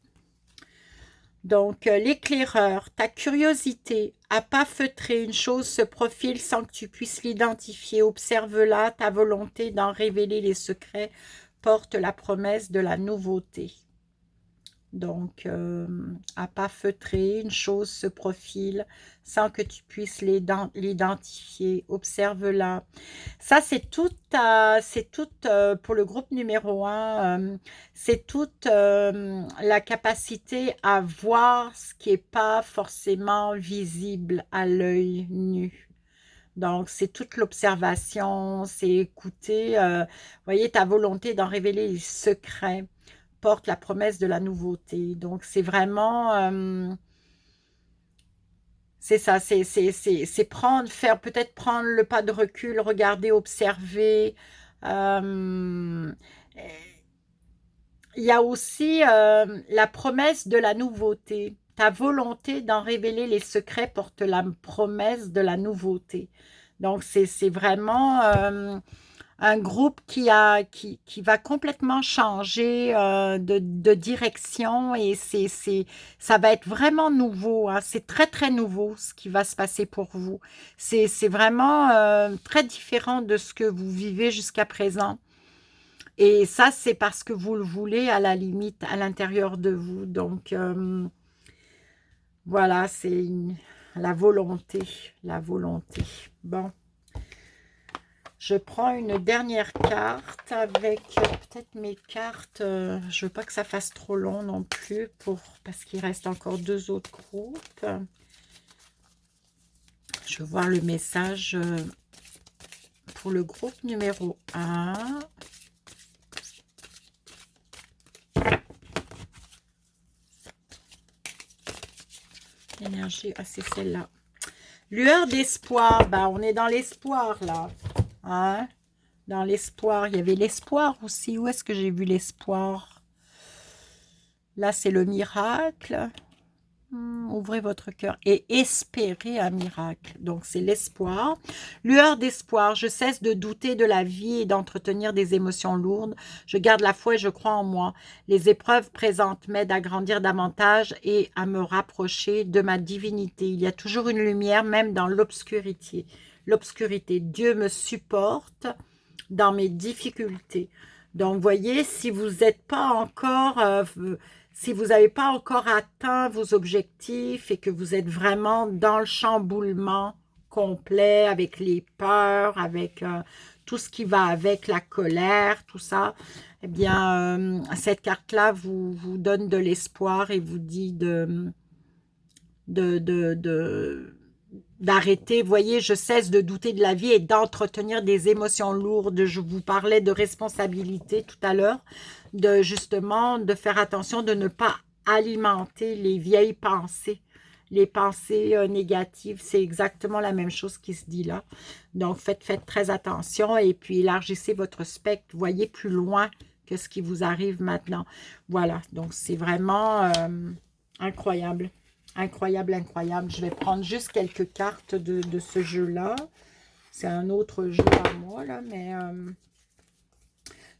Donc, l'éclaireur, ta curiosité à pas feutrer une chose se profile sans que tu puisses l'identifier. Observe-la, ta volonté d'en révéler les secrets porte la promesse de la nouveauté. Donc, à pas feutrer, une chose se profile sans que tu puisses l'identifier. Observe-la. Ça, c'est tout, pour le groupe numéro 1, c'est toute la capacité à voir ce qui n'est pas forcément visible à l'œil nu. Donc, c'est toute l'observation, c'est écouter, voyez, ta volonté d'en révéler les secrets porte la promesse de la nouveauté. Donc, c'est vraiment... c'est ça, c'est prendre, peut-être prendre le pas de recul, regarder, observer. Il y a aussi la promesse de la nouveauté. Ta volonté d'en révéler les secrets porte la promesse de la nouveauté. Donc, c'est vraiment un groupe qui va complètement changer de direction et ça va être vraiment nouveau. Hein. C'est très, très nouveau ce qui va se passer pour vous. C'est vraiment très différent de ce que vous vivez jusqu'à présent. Et ça, c'est parce que vous le voulez à la limite, à l'intérieur de vous. Donc, voilà, c'est la volonté. La volonté. Bon. Je prends une dernière carte avec peut-être mes cartes. Je ne veux pas que ça fasse trop long non plus parce qu'il reste encore 2 autres groupes. Je vais voir le message pour le groupe numéro 1. L'énergie, ah c'est celle-là. Lueur d'espoir, bah, on est dans l'espoir là. Hein? Dans l'espoir, il y avait l'espoir aussi. Où est-ce que j'ai vu l'espoir? Là, c'est le miracle. Ouvrez votre cœur et espérez un miracle. Donc, c'est l'espoir. Lueur d'espoir. Je cesse de douter de la vie et d'entretenir des émotions lourdes. Je garde la foi et je crois en moi. Les épreuves présentes m'aident à grandir davantage et à me rapprocher de ma divinité. Il y a toujours une lumière, même dans l'obscurité. L'obscurité. Dieu me supporte dans mes difficultés. Donc, voyez, si vous n'êtes pas encore, si vous n'avez pas encore atteint vos objectifs et que vous êtes vraiment dans le chamboulement complet, avec les peurs, avec tout ce qui va avec la colère, tout ça, eh bien, cette carte-là vous donne de l'espoir et vous dit de, de, d'arrêter. Voyez, je cesse de douter de la vie et d'entretenir des émotions lourdes. Je vous parlais de responsabilité tout à l'heure, de justement de faire attention de ne pas alimenter les vieilles pensées. Les pensées négatives, c'est exactement la même chose qui se dit là. Donc, faites très attention et puis élargissez votre spectre. Voyez plus loin que ce qui vous arrive maintenant. Voilà, donc c'est vraiment incroyable. Incroyable, incroyable. Je vais prendre juste quelques cartes de ce jeu-là. C'est un autre jeu à moi, là, mais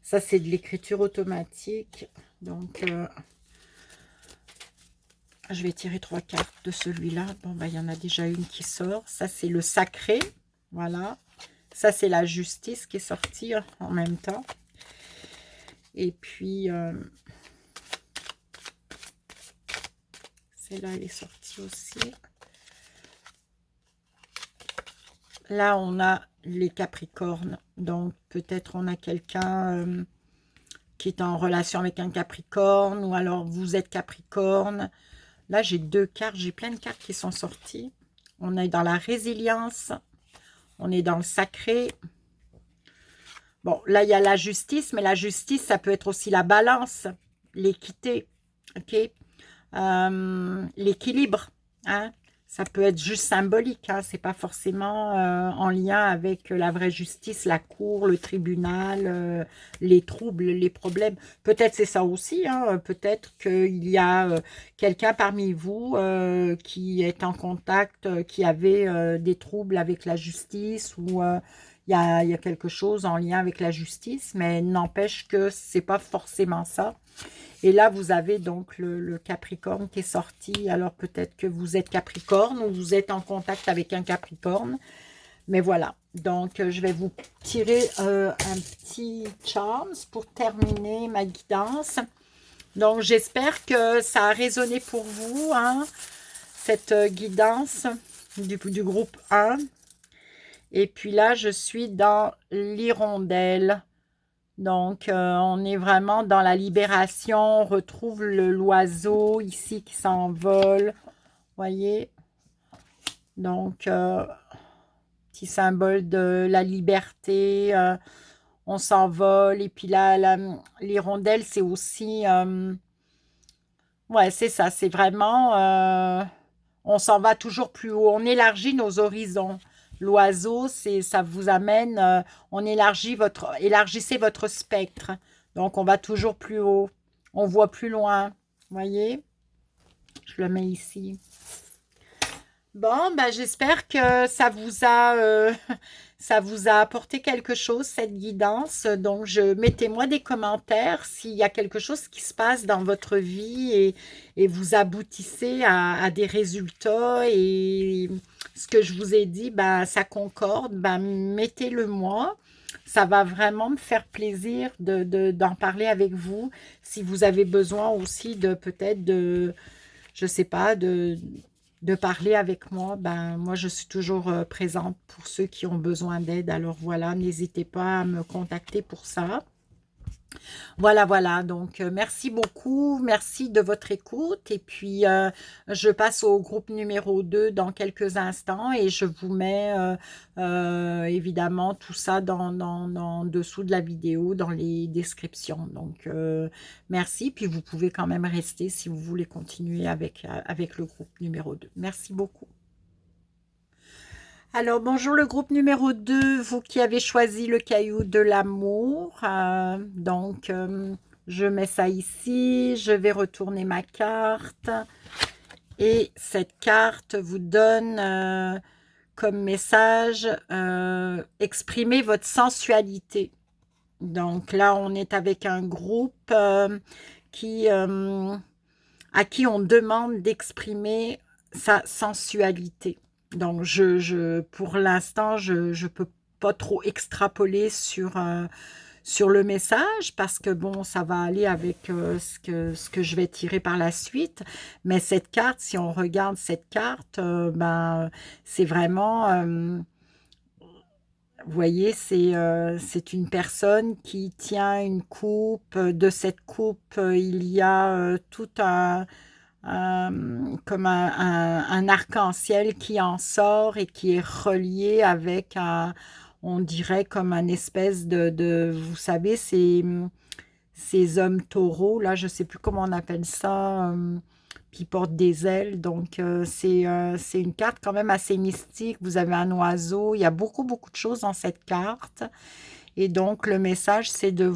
ça, c'est de l'écriture automatique. Donc, je vais tirer 3 cartes de celui-là. Bon, ben, il y en a déjà une qui sort. Ça, c'est le sacré. Voilà. Ça, c'est la justice qui est sortie en même temps. Et puis, celle-là, elle est sortie aussi. Là, on a les Capricornes. Donc, peut-être on a quelqu'un qui est en relation avec un Capricorne. Ou alors, vous êtes Capricorne. Là, j'ai 2 cartes. J'ai plein de cartes qui sont sorties. On est dans la résilience. On est dans le sacré. Bon, là, il y a la justice. Mais la justice, ça peut être aussi la balance. L'équité. OK? L'équilibre. Hein? Ça peut être juste symbolique, hein, c'est pas forcément en lien avec la vraie justice, la cour, le tribunal, les troubles, les problèmes. Peut-être c'est ça aussi, hein, peut-être qu'il y a quelqu'un parmi vous qui est en contact, qui avait des troubles avec la justice ou il y a quelque chose en lien avec la justice, mais n'empêche que c'est pas forcément ça. Et là, vous avez donc le Capricorne qui est sorti. Alors, peut-être que vous êtes Capricorne ou vous êtes en contact avec un Capricorne. Mais voilà. Donc, je vais vous tirer un petit charms pour terminer ma guidance. Donc, j'espère que ça a résonné pour vous, hein, cette guidance du groupe 1. Et puis là, je suis dans l'hirondelle. Donc, on est vraiment dans la libération. On retrouve l'oiseau ici qui s'envole. Voyez? Donc, petit symbole de la liberté. On s'envole. Et puis là, l'hirondelle, c'est aussi... ouais, c'est ça. C'est vraiment... on s'en va toujours plus haut. On élargit nos horizons. L'oiseau, ça vous amène, on élargissez votre spectre. Donc, on va toujours plus haut. On voit plus loin. Voyez? Je le mets ici. Bon, ben, j'espère que ça vous a apporté quelque chose, cette guidance. Donc, mettez-moi des commentaires s'il y a quelque chose qui se passe dans votre vie et vous aboutissez à des résultats et ce que je vous ai dit, ben, ça concorde, ben, mettez-le moi. Ça va vraiment me faire plaisir d'en parler avec vous. Si vous avez besoin aussi de peut-être je sais pas, de parler avec moi, ben moi je suis toujours présente pour ceux qui ont besoin d'aide. Alors voilà, n'hésitez pas à me contacter pour ça. Voilà, voilà. Donc merci beaucoup, merci de votre écoute. Et puis je passe au groupe numéro 2 dans quelques instants et je vous mets évidemment tout ça en dessous de la vidéo, dans les descriptions. Donc merci, puis vous pouvez quand même rester si vous voulez continuer avec le groupe numéro 2. Merci beaucoup. Alors, bonjour le groupe numéro 2, vous qui avez choisi le caillou de l'amour. Je mets ça ici, je vais retourner ma carte. Et cette carte vous donne comme message, exprimez votre sensualité. Donc là, on est avec un groupe qui, à qui on demande d'exprimer sa sensualité. Donc, pour l'instant, je ne peux pas trop extrapoler sur le message parce que, bon, ça va aller avec ce que je vais tirer par la suite. Mais cette carte, si on regarde cette carte, c'est vraiment... vous voyez, c'est une personne qui tient une coupe. De cette coupe, il y a tout comme un arc-en-ciel qui en sort et qui est relié avec on dirait comme un espèce vous savez, ces hommes taureaux, là, je ne sais plus comment on appelle ça, qui portent des ailes. Donc, c'est une carte quand même assez mystique. Vous avez un oiseau, il y a beaucoup, beaucoup de choses dans cette carte. Et donc, le message, c'est de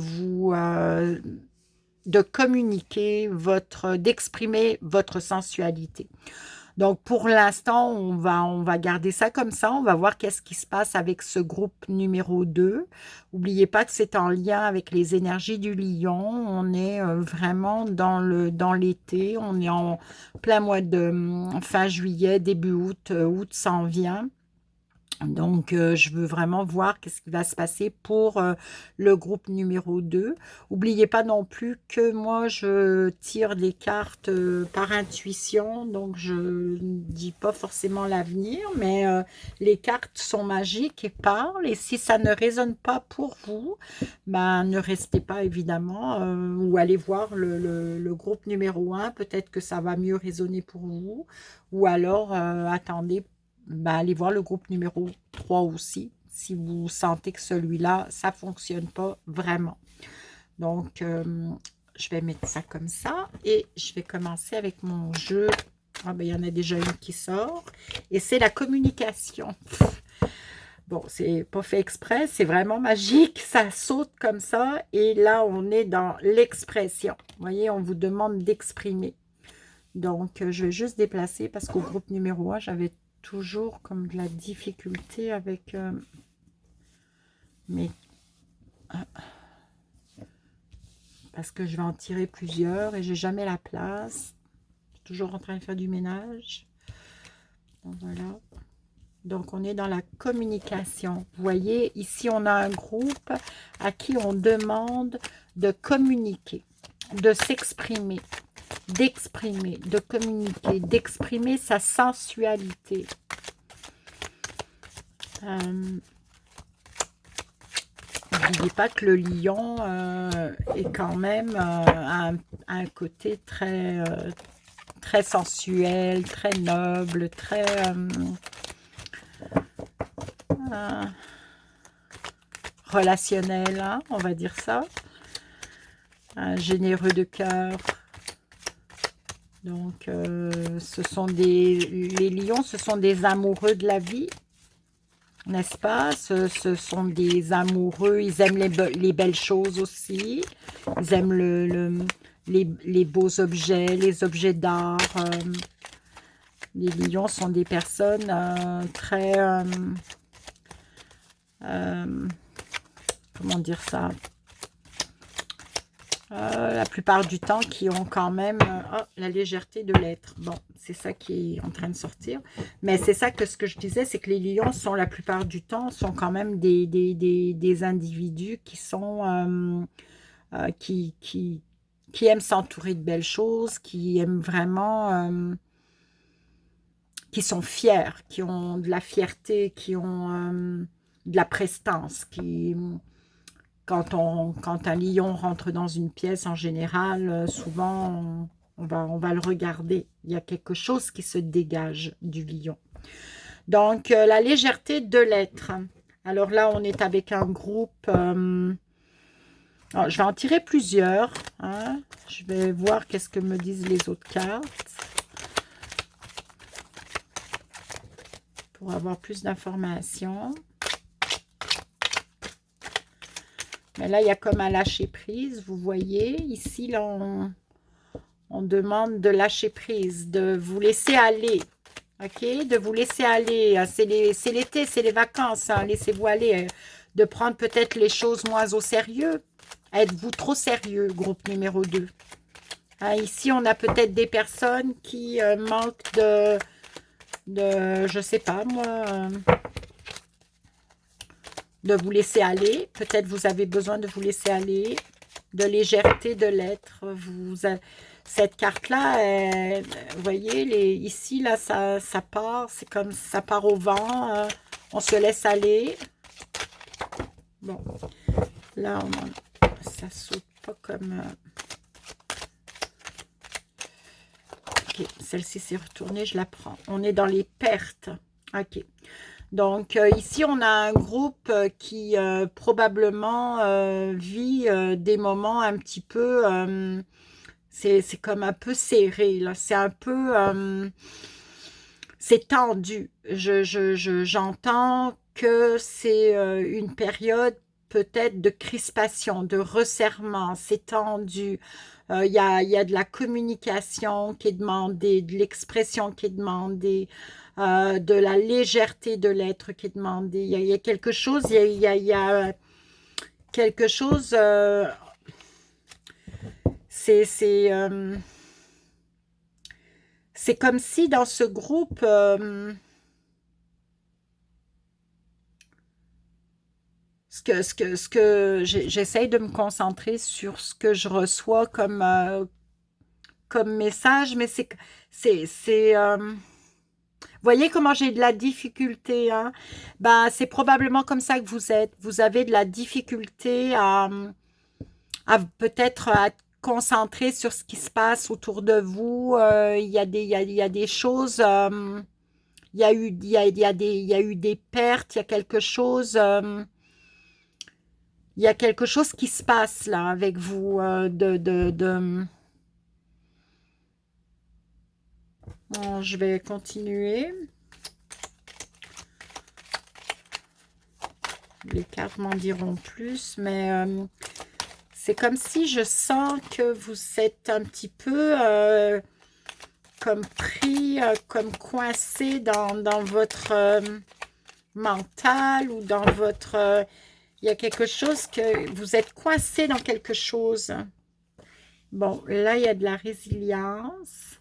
communiquer d'exprimer votre sensualité. Donc, pour l'instant, on va garder ça comme ça. On va voir qu'est-ce qui se passe avec ce groupe numéro 2. N'oubliez pas que c'est en lien avec les énergies du lion. On est vraiment dans l'été. On est en plein mois de fin juillet, début août. Août s'en vient. Donc, je veux vraiment voir qu'est-ce qui va se passer pour le groupe numéro 2. N'oubliez pas non plus que moi, je tire des cartes par intuition. Donc, je ne dis pas forcément l'avenir, mais les cartes sont magiques et parlent. Et si ça ne résonne pas pour vous, ben, ne restez pas évidemment ou allez voir le groupe numéro 1. Peut-être que ça va mieux résonner pour vous. Ou alors, attendez, allez voir le groupe numéro 3 aussi, si vous sentez que celui-là, ça ne fonctionne pas vraiment. Donc, je vais mettre ça comme ça et je vais commencer avec mon jeu. Ah ben, il y en a déjà une qui sort. Et c'est la communication. Bon, c'est pas fait exprès, c'est vraiment magique. Ça saute comme ça. Et là, on est dans l'expression. Vous voyez, on vous demande d'exprimer. Donc, je vais juste déplacer parce qu'au groupe numéro 1, j'avais toujours comme de la difficulté avec mes... parce que je vais en tirer plusieurs et j'ai jamais la place. Je suis toujours en train de faire du ménage. Donc, voilà. Donc, on est dans la communication. Vous voyez, ici, on a un groupe à qui on demande de communiquer, de s'exprimer, d'exprimer, de communiquer, d'exprimer sa sensualité. N'oubliez pas que le lion est quand même un côté très, très sensuel, très noble, très relationnel, hein, on va dire ça. Généreux de cœur. Donc, les lions, ce sont des amoureux de la vie, n'est-ce pas? Ce sont des amoureux, ils aiment les belles choses aussi, ils aiment les beaux objets, les objets d'art. Les lions sont des personnes très, comment dire ça? La plupart du temps qui ont quand même la légèreté de l'être. Bon, c'est ça qui est en train de sortir. Mais c'est ça que ce que je disais, c'est que les lions sont la plupart du temps, sont quand même des individus qui sont qui aiment s'entourer de belles choses, qui aiment vraiment, qui sont fiers, qui ont de la fierté, qui ont de la prestance, quand un lion rentre dans une pièce, en général, souvent, on va le regarder. Il y a quelque chose qui se dégage du lion. Donc, la légèreté de l'être. Alors là, on est avec un groupe. Je vais en tirer plusieurs. Hein. Je vais voir qu'est-ce que me disent les autres cartes. pour avoir plus d'informations. Mais là, il y a comme à lâcher prise, vous voyez. Ici, là, on demande de lâcher prise, de vous laisser aller. OK? De vous laisser aller. C'est l'été, c'est les vacances. Hein. Laissez-vous aller. De prendre peut-être les choses moins au sérieux. Êtes-vous trop sérieux, groupe numéro 2? Hein, ici, on a peut-être des personnes qui manquent je sais pas moi, de vous laisser aller. Peut-être vous avez besoin de vous laisser aller, de légèreté de l'être. Cette carte-là, vous voyez, ici, là, ça part, c'est comme ça part au vent, on se laisse aller. Bon, là, ça saute pas comme... Ok, celle-ci s'est retournée, je la prends. On est dans les pertes. Ok. Donc, ici, on a un groupe qui probablement vit des moments un petit peu... c'est comme un peu serré, là. C'est un peu... c'est tendu. J'entends que c'est une période peut-être de crispation, de resserrement. C'est tendu. Il y a de la communication qui est demandée, de l'expression qui est demandée, de la légèreté de l'être qui est demandée. Il y a quelque chose, il y a quelque chose, c'est comme si dans ce groupe, j'essaye de me concentrer sur ce que je reçois comme message, mais vous voyez comment j'ai de la difficulté, hein? Ben, c'est probablement comme ça que vous êtes. Vous avez de la difficulté à peut-être à être concentré sur ce qui se passe autour de vous. Il y a il y a des choses, il y a eu des pertes, il y a quelque chose qui se passe là avec vous. Bon, je vais continuer. Les cartes m'en diront plus, mais c'est comme si je sens que vous êtes un petit peu comme pris, comme coincé dans votre mental ou dans votre... il y a quelque chose que vous êtes coincé dans quelque chose. Bon, là, il y a de la résilience.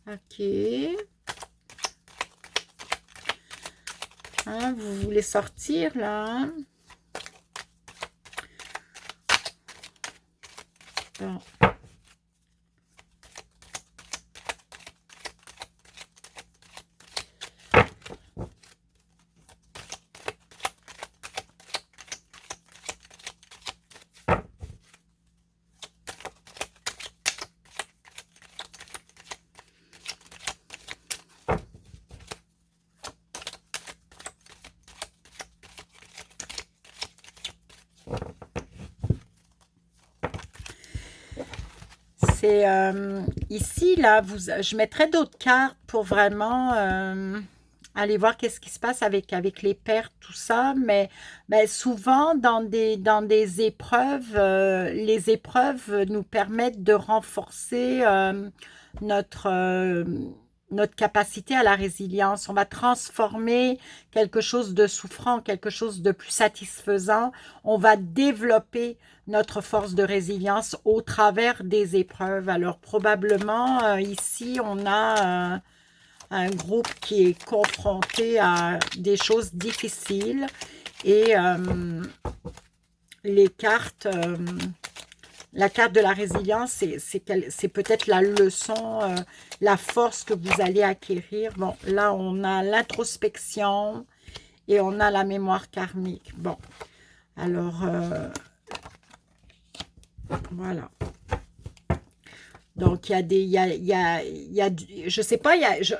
OK. Hein, vous voulez sortir, là. Hein? Bon. C'est ici, là, je mettrai d'autres cartes pour vraiment aller voir qu'est-ce qui se passe avec les pertes, tout ça. Mais ben, souvent, dans des épreuves, les épreuves nous permettent de renforcer notre, euh, notre capacité à la résilience. On va transformer quelque chose de souffrant en quelque chose de plus satisfaisant. On va développer notre force de résilience au travers des épreuves. Alors probablement, ici, on a un groupe qui est confronté à des choses difficiles et les cartes, la carte de la résilience, c'est peut-être la leçon, la force que vous allez acquérir. Bon, là, on a l'introspection et on a la mémoire karmique. Bon, alors, voilà. Donc, je sais pas,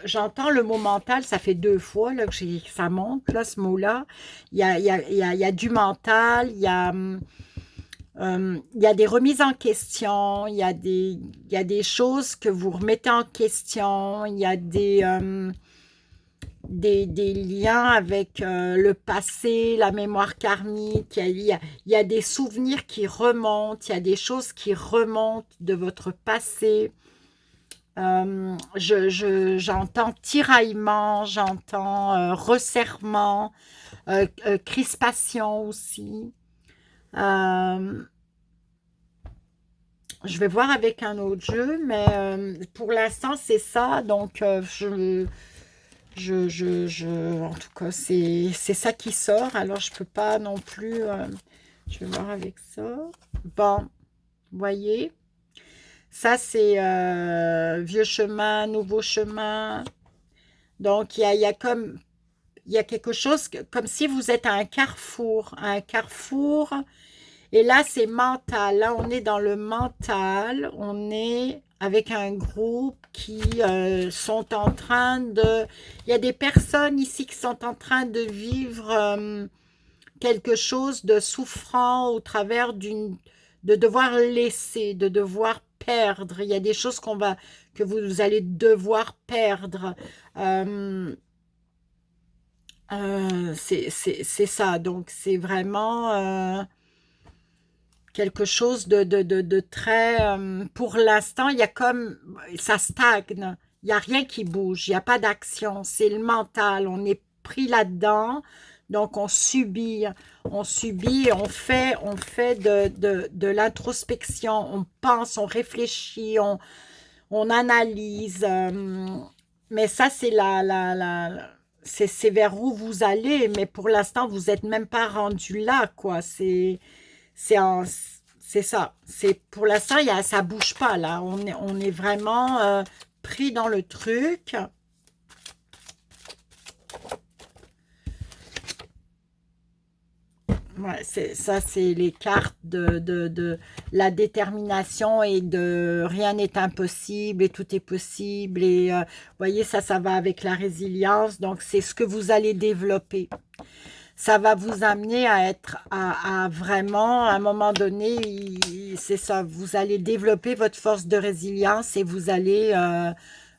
j'entends le mot mental, ça fait 2 fois là, que ça monte, là, ce mot-là. Il y a du mental, il y a des remises en question, il y a des choses que vous remettez en question, il y a des liens avec le passé, la mémoire karmique. Il y a des souvenirs qui remontent, il y a des choses qui remontent de votre passé. J'entends tiraillement, j'entends resserrement, crispation aussi. Euh, je vais voir avec un autre jeu, mais pour l'instant, c'est ça. Donc, en tout cas, c'est ça qui sort. Alors, je peux pas non plus. Je vais voir avec ça. Bon, vous voyez, ça, c'est vieux chemin, nouveau chemin. Donc, il y a comme. Il y a quelque chose comme si vous êtes à un carrefour. Un carrefour. Et là, c'est mental. Là, on est dans le mental. On est avec un groupe qui sont en train de... Il y a des personnes ici qui sont en train de vivre quelque chose de souffrant au travers d'une... de devoir laisser, de devoir perdre. Il y a des choses que vous allez devoir perdre. Euh, c'est ça. Donc, c'est vraiment... quelque chose de très... pour l'instant, il y a comme... Ça stagne. Il n'y a rien qui bouge. Il n'y a pas d'action. C'est le mental. On est pris là-dedans. Donc, on subit, on fait de l'introspection. On pense, on réfléchit, on analyse. Mais ça, c'est c'est vers où vous allez. Mais pour l'instant, vous n'êtes même pas rendu là, quoi. C'est en- c'est ça. C'est pour l'instant, ça bouge pas là. On est vraiment pris dans le truc. Ouais, ça, c'est les cartes de la détermination et de rien n'est impossible et tout est possible. Et vous voyez, ça va avec la résilience. Donc, c'est ce que vous allez développer. Ça va vous amener à être à vraiment, à un moment donné, c'est ça, vous allez développer votre force de résilience et vous allez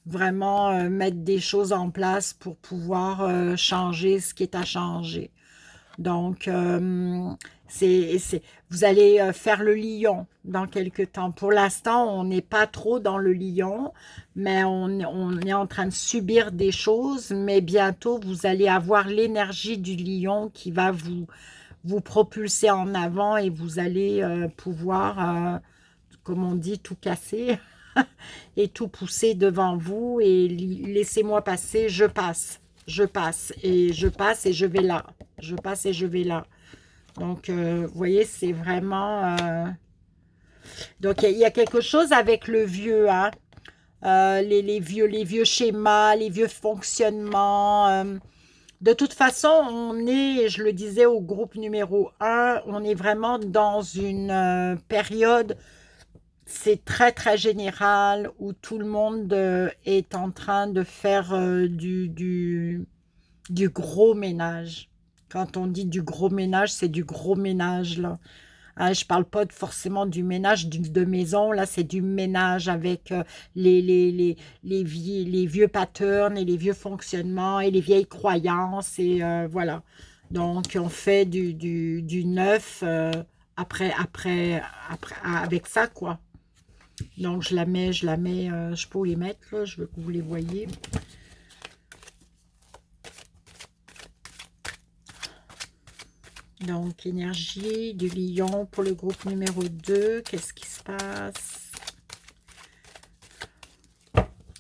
vraiment mettre des choses en place pour pouvoir changer ce qui est à changer. Donc, vous allez faire le lion dans quelques temps. Pour l'instant, on n'est pas trop dans le lion, mais on est en train de subir des choses, mais bientôt, vous allez avoir l'énergie du lion qui va vous propulser en avant et vous allez pouvoir, comme on dit, tout casser et tout pousser devant vous et laissez-moi passer, je passe et je passe et je vais là. Je passe et je vais là. Donc, vous voyez, c'est vraiment... Donc, il y a quelque chose avec le vieux, hein? Les vieux schémas, les vieux fonctionnements. De toute façon, on est, je le disais au groupe numéro un, on est vraiment dans une période, c'est très très général, où tout le monde est en train de faire du gros ménage. Quand on dit du gros ménage, c'est du gros ménage, là. Hein, je parle pas forcément du ménage de maison, là, c'est du ménage avec les vieux patterns et les vieux fonctionnements et les vieilles croyances, et voilà. Donc, on fait du neuf avec ça, quoi. Donc, je la mets, je peux les mettre, là, je veux que vous les voyez. Donc, énergie du lion pour le groupe numéro 2. Qu'est-ce qui se passe?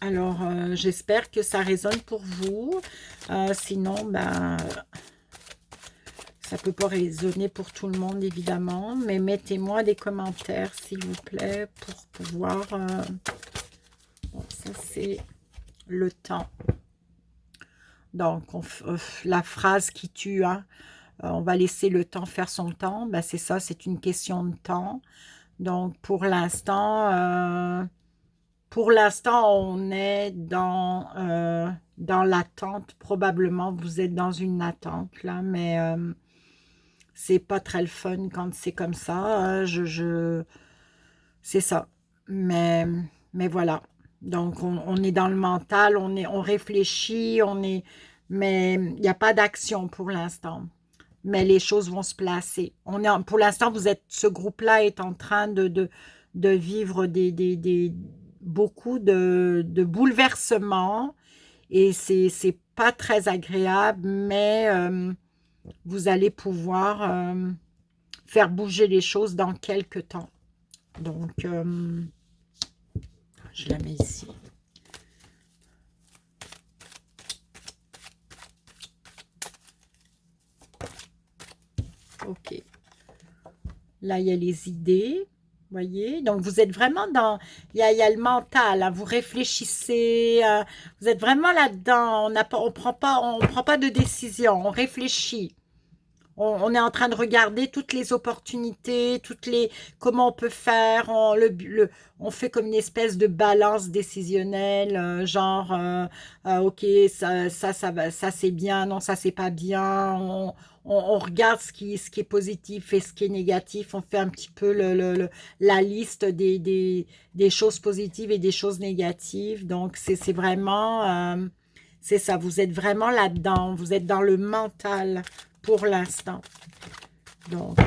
Alors, j'espère que ça résonne pour vous. Sinon, ben, ça ne peut pas résonner pour tout le monde, évidemment. Mais mettez-moi des commentaires, s'il vous plaît, pour pouvoir... Bon, ça, c'est le temps. Donc, la phrase qui tue, hein. On va laisser le temps faire son temps. Ben, c'est ça, c'est une question de temps. Donc, pour l'instant, on est dans l'attente. Probablement, vous êtes dans une attente, là, mais c'est pas très le fun quand c'est comme ça. C'est ça. Mais voilà. Donc, on est dans le mental, on réfléchit, on est mais il n'y a pas d'action pour l'instant. Mais les choses vont se placer. Pour l'instant, ce groupe-là est en train de vivre beaucoup de bouleversements et c'est pas très agréable, mais vous allez pouvoir faire bouger les choses dans quelques temps. Donc, je la mets ici. Ok. Là, il y a les idées. Voyez, donc vous êtes vraiment dans, il y a le mental, hein, vous réfléchissez, vous êtes vraiment là-dedans, on prend pas de décision, on réfléchit. On est en train de regarder toutes les opportunités, comment on peut faire. On fait comme une espèce de balance décisionnelle, genre, ok, ça va, ça c'est bien, non, ça c'est pas bien. On regarde ce qui est positif et ce qui est négatif. On fait un petit peu la liste des choses positives et des choses négatives. Donc, c'est vraiment, c'est ça, vous êtes vraiment là-dedans, vous êtes dans le mental pour l'instant. Donc,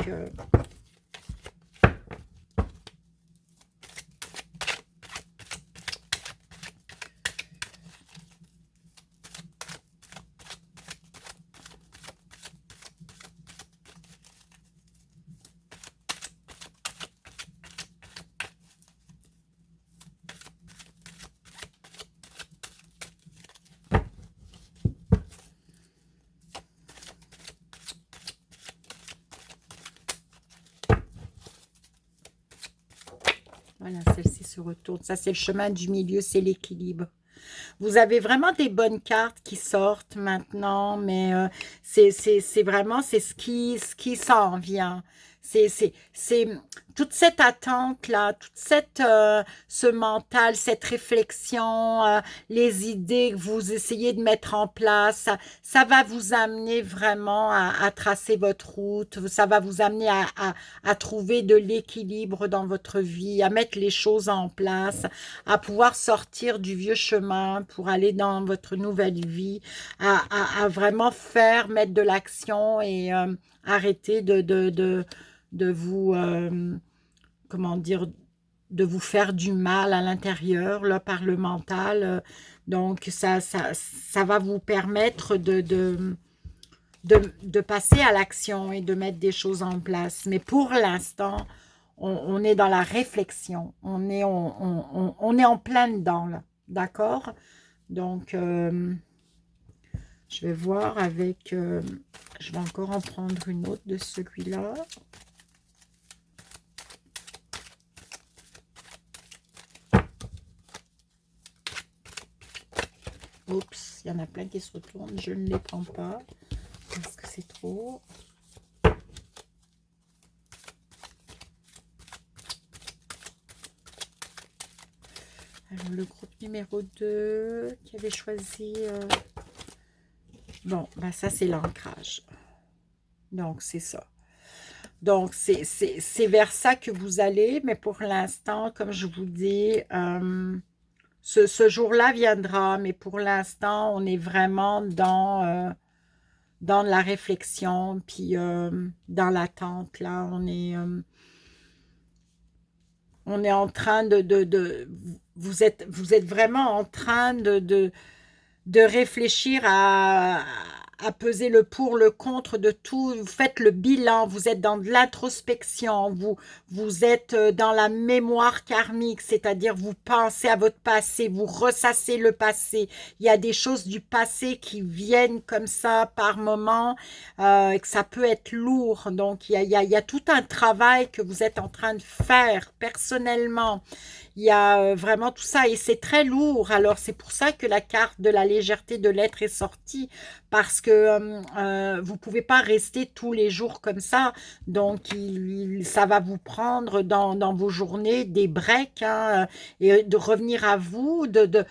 voilà, celle-ci se retourne. Ça, c'est le chemin du milieu, c'est l'équilibre. Vous avez vraiment des bonnes cartes qui sortent maintenant, mais c'est vraiment c'est ce qui s'en vient. C'est toute cette attente-là, ce mental, cette réflexion, les idées que vous essayez de mettre en place, ça va vous amener vraiment à tracer votre route, ça va vous amener à trouver de l'équilibre dans votre vie, à mettre les choses en place, à pouvoir sortir du vieux chemin pour aller dans votre nouvelle vie, à vraiment mettre de l'action et arrêter de vous, comment dire, de vous faire du mal à l'intérieur, là, par le mental. Donc, ça va vous permettre de passer à l'action et de mettre des choses en place. Mais pour l'instant, on est dans la réflexion. On est en plein dedans, là. D'accord? Donc, je vais voir avec... je vais encore en prendre une autre de celui-là. Oups, il y en a plein qui se retournent. Je ne les prends pas parce que c'est trop. Alors, le groupe numéro 2 qui avait choisi... Bon, ben ça, c'est l'ancrage. Donc, c'est ça. Donc, c'est vers ça que vous allez. Mais pour l'instant, comme je vous dis, ce jour-là viendra. Mais pour l'instant, on est vraiment dans la réflexion. Puis, dans l'attente, là, on est en train vous êtes vraiment en train de réfléchir à peser le pour, le contre de tout. Vous faites le bilan, vous êtes dans de l'introspection, vous êtes dans la mémoire karmique, c'est-à-dire vous pensez à votre passé, vous ressassez le passé. Il y a des choses du passé qui viennent comme ça par moment, et que ça peut être lourd. Donc, il y a tout un travail que vous êtes en train de faire personnellement. Il y a vraiment tout ça et c'est très lourd. Alors, c'est pour ça que la carte de la légèreté de l'être est sortie parce que vous ne pouvez pas rester tous les jours comme ça. Donc, ça va vous prendre dans vos journées des breaks, hein, et de revenir à vous, de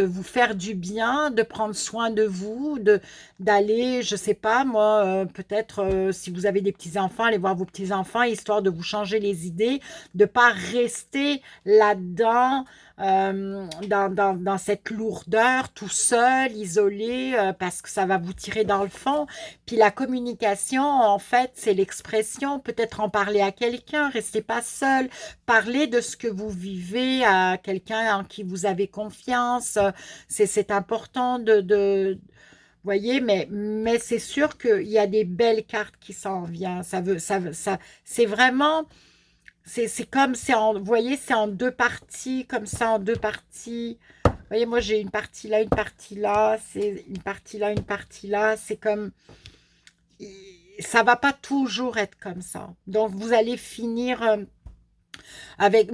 vous faire du bien, de prendre soin de vous, d'aller, je sais pas, moi, peut-être si vous avez des petits-enfants, aller voir vos petits-enfants, histoire de vous changer les idées, de pas rester là-dedans, dans cette lourdeur, tout seul, isolé, parce que ça va vous tirer dans le fond. Puis la communication, en fait, c'est l'expression, peut-être en parler à quelqu'un, restez pas seul, parlez de ce que vous vivez à quelqu'un en qui vous avez confiance. C'est important voyez, mais c'est sûr qu'il y a des belles cartes qui s'en viennent. C'est vraiment, c'est comme, vous voyez, c'est en deux parties, comme ça, en deux parties. Vous voyez, moi, j'ai une partie là, c'est une partie là, une partie là. C'est comme, ça va pas toujours être comme ça. Donc, vous allez finir avec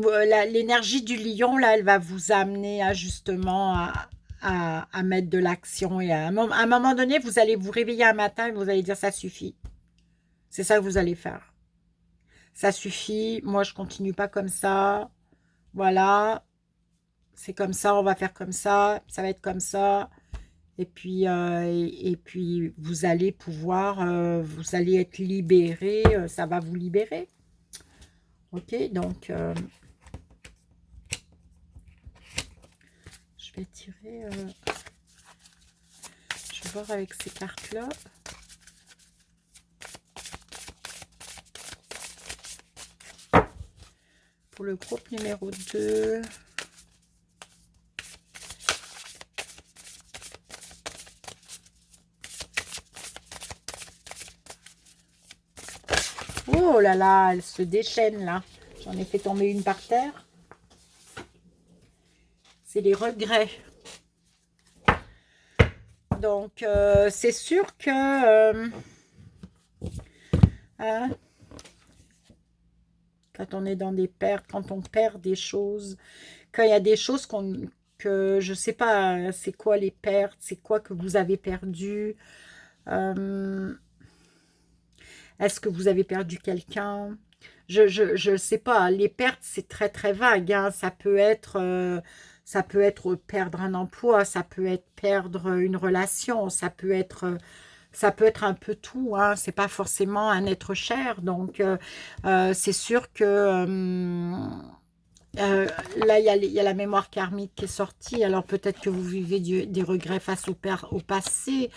l'énergie du lion, là, elle va vous amener à justement à mettre de l'action. Et à un moment donné, vous allez vous réveiller un matin et vous allez dire ça suffit. C'est ça que vous allez faire. Ça suffit, moi je continue pas comme ça. Voilà, c'est comme ça, on va faire comme ça va être comme ça. Et puis vous allez pouvoir, vous allez être libéré, ça va vous libérer. Ok, donc je vais tirer, je vais voir avec ces cartes-là. Pour le groupe numéro 2. Oh là là, elle se déchaîne là. J'en ai fait tomber une par terre. C'est les regrets. Donc, c'est sûr que... hein, quand on est dans des pertes, quand on perd des choses, quand il y a des choses que je sais pas, c'est quoi les pertes, c'est quoi que vous avez perdu. Euh, Est-ce que vous avez perdu quelqu'un? Je sais pas. Les pertes, c'est très très vague, hein. Ça peut être perdre un emploi, ça peut être perdre une relation, ça peut être un peu tout, hein. C'est pas forcément un être cher. Donc, c'est sûr que là, il y a la mémoire karmique qui est sortie. Alors peut-être que vous vivez des regrets face au passé.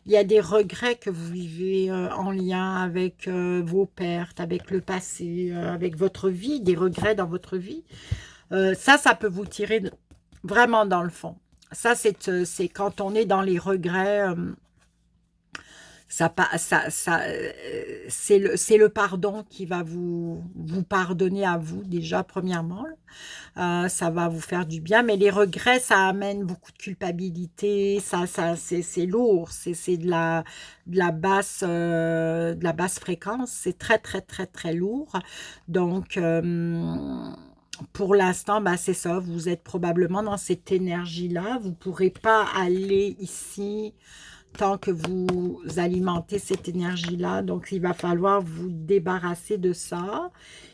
Il y a des regrets que vous vivez en lien avec vos pertes, avec le passé, avec votre vie, des regrets dans votre vie. Ça peut vous tirer vraiment dans le fond. Ça, c'est quand on est dans les regrets. C'est le pardon qui va vous pardonner à vous déjà premièrement. Ça va vous faire du bien, mais les regrets, ça amène beaucoup de culpabilité, c'est lourd, c'est de la basse fréquence, c'est très, très, très, très lourd. Donc, pour l'instant, bah, c'est ça, vous êtes probablement dans cette énergie-là, vous ne pourrez pas aller ici tant que vous alimentez cette énergie-là. Donc, il va falloir vous débarrasser de ça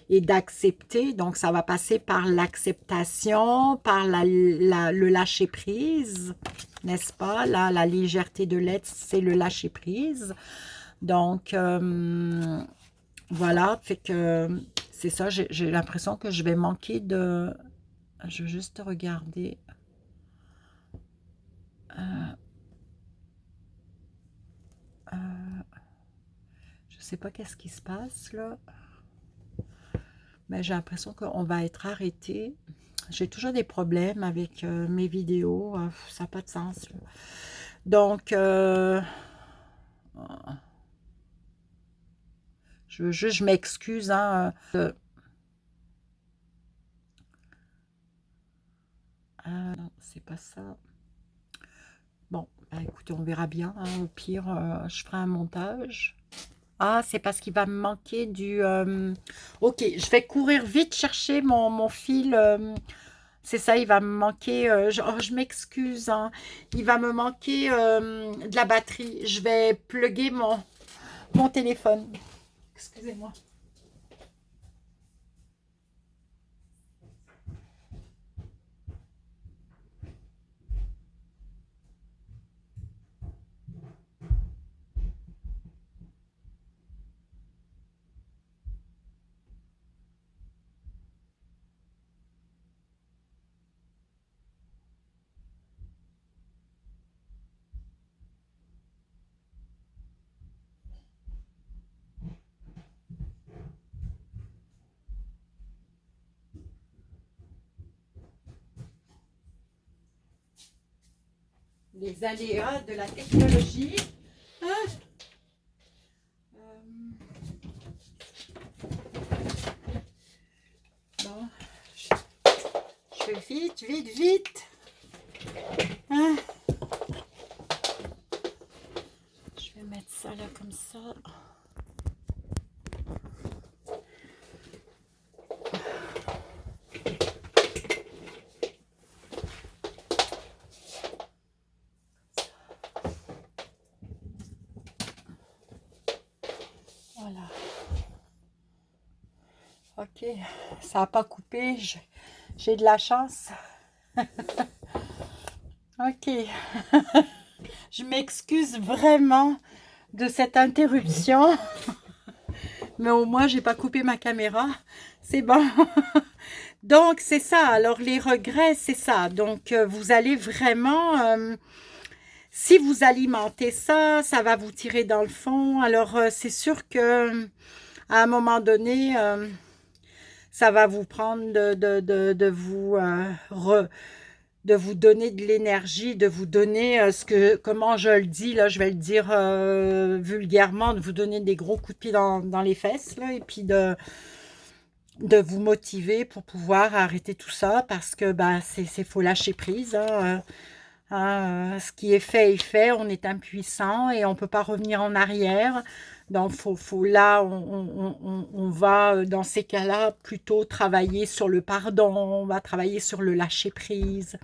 et d'accepter. Donc, ça va passer par l'acceptation, par le lâcher-prise, n'est-ce pas? Là, la légèreté de l'être, c'est le lâcher-prise. Donc, voilà, fait que c'est ça, j'ai l'impression que je vais manquer de... Je vais juste regarder. Je sais pas qu'est-ce qui se passe là. Mais j'ai l'impression qu'on va être arrêté. J'ai toujours des problèmes avec mes vidéos. Ça n'a pas de sens, là. Donc, je m'excuse. Hein, non, c'est pas ça. Bon, bah, écoutez, on verra bien. Hein. Au pire, je ferai un montage. Ah, c'est parce qu'il va me manquer du... Ok, je vais courir vite chercher mon fil. C'est ça, il va me manquer... je m'excuse, hein. Il va me manquer de la batterie. Je vais plugger mon téléphone. Excusez-moi. les aléas de la technologie. Ah. Bon, je vais vite, vite, vite. Ah. Je vais mettre ça là comme ça. Voilà. Ok, ça n'a pas coupé, j'ai de la chance. Ok, je m'excuse vraiment de cette interruption, mais au moins j'ai pas coupé ma caméra, c'est bon. Donc c'est ça, alors les regrets c'est ça, donc vous allez vraiment, si vous alimentez ça, ça va vous tirer dans le fond, alors c'est sûr que à un moment donné, ça va vous prendre de vous de vous donner de l'énergie, de vous donner ce que, comment je le dis, là, je vais le dire vulgairement, de vous donner des gros coups de pied dans les fesses, là, et puis de vous motiver pour pouvoir arrêter tout ça, parce que ben, faut lâcher prise. Hein, ce qui est fait, on est impuissant et on ne peut pas revenir en arrière. Donc, là, on va, dans ces cas-là, plutôt travailler sur le pardon, on va travailler sur le lâcher-prise.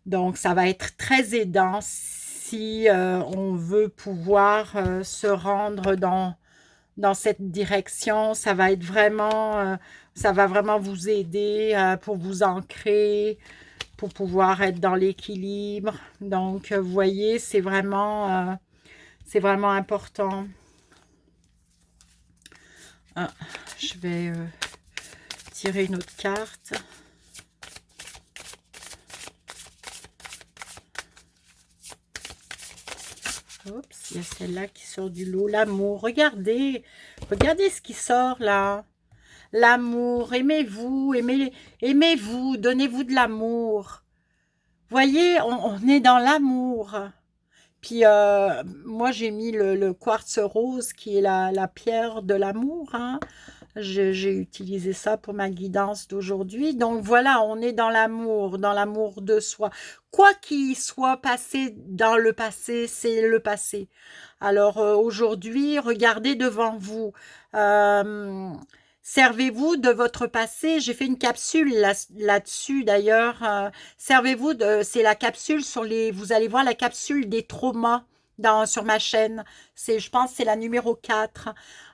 Donc, ça va être très aidant si on veut pouvoir se rendre dans cette direction. Ça va être vraiment, ça va vraiment vous aider pour vous ancrer, pour pouvoir être dans l'équilibre. Donc, vous voyez, c'est vraiment important. Ah, je vais tirer une autre carte. Oups, il y a celle-là qui sort du lot. L'amour, regardez ce qui sort là. L'amour, aimez-vous, aimez-vous, donnez-vous de l'amour. Voyez, on est dans l'amour. Puis moi, j'ai mis le quartz rose qui est la pierre de l'amour. Hein. J'ai utilisé ça pour ma guidance d'aujourd'hui. Donc voilà, on est dans l'amour de soi. Quoi qu'il soit passé dans le passé, c'est le passé. Alors aujourd'hui, regardez devant vous. Servez-vous de votre passé. J'ai fait une capsule là-dessus d'ailleurs. Servez-vous de... C'est la capsule sur les... Vous allez voir la capsule des traumas sur ma chaîne. Je pense que c'est la numéro 4.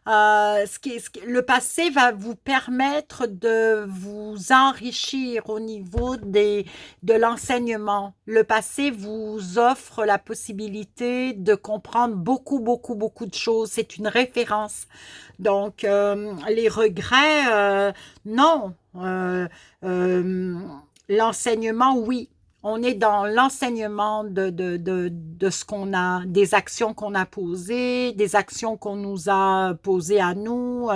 Le passé va vous permettre de vous enrichir au niveau de l'enseignement. Le passé vous offre la possibilité de comprendre beaucoup, beaucoup, beaucoup de choses. C'est une référence. Donc, les regrets, non. L'enseignement, oui. On est dans l'enseignement de ce qu'on a, des actions qu'on a posées, des actions qu'on nous a posées à nous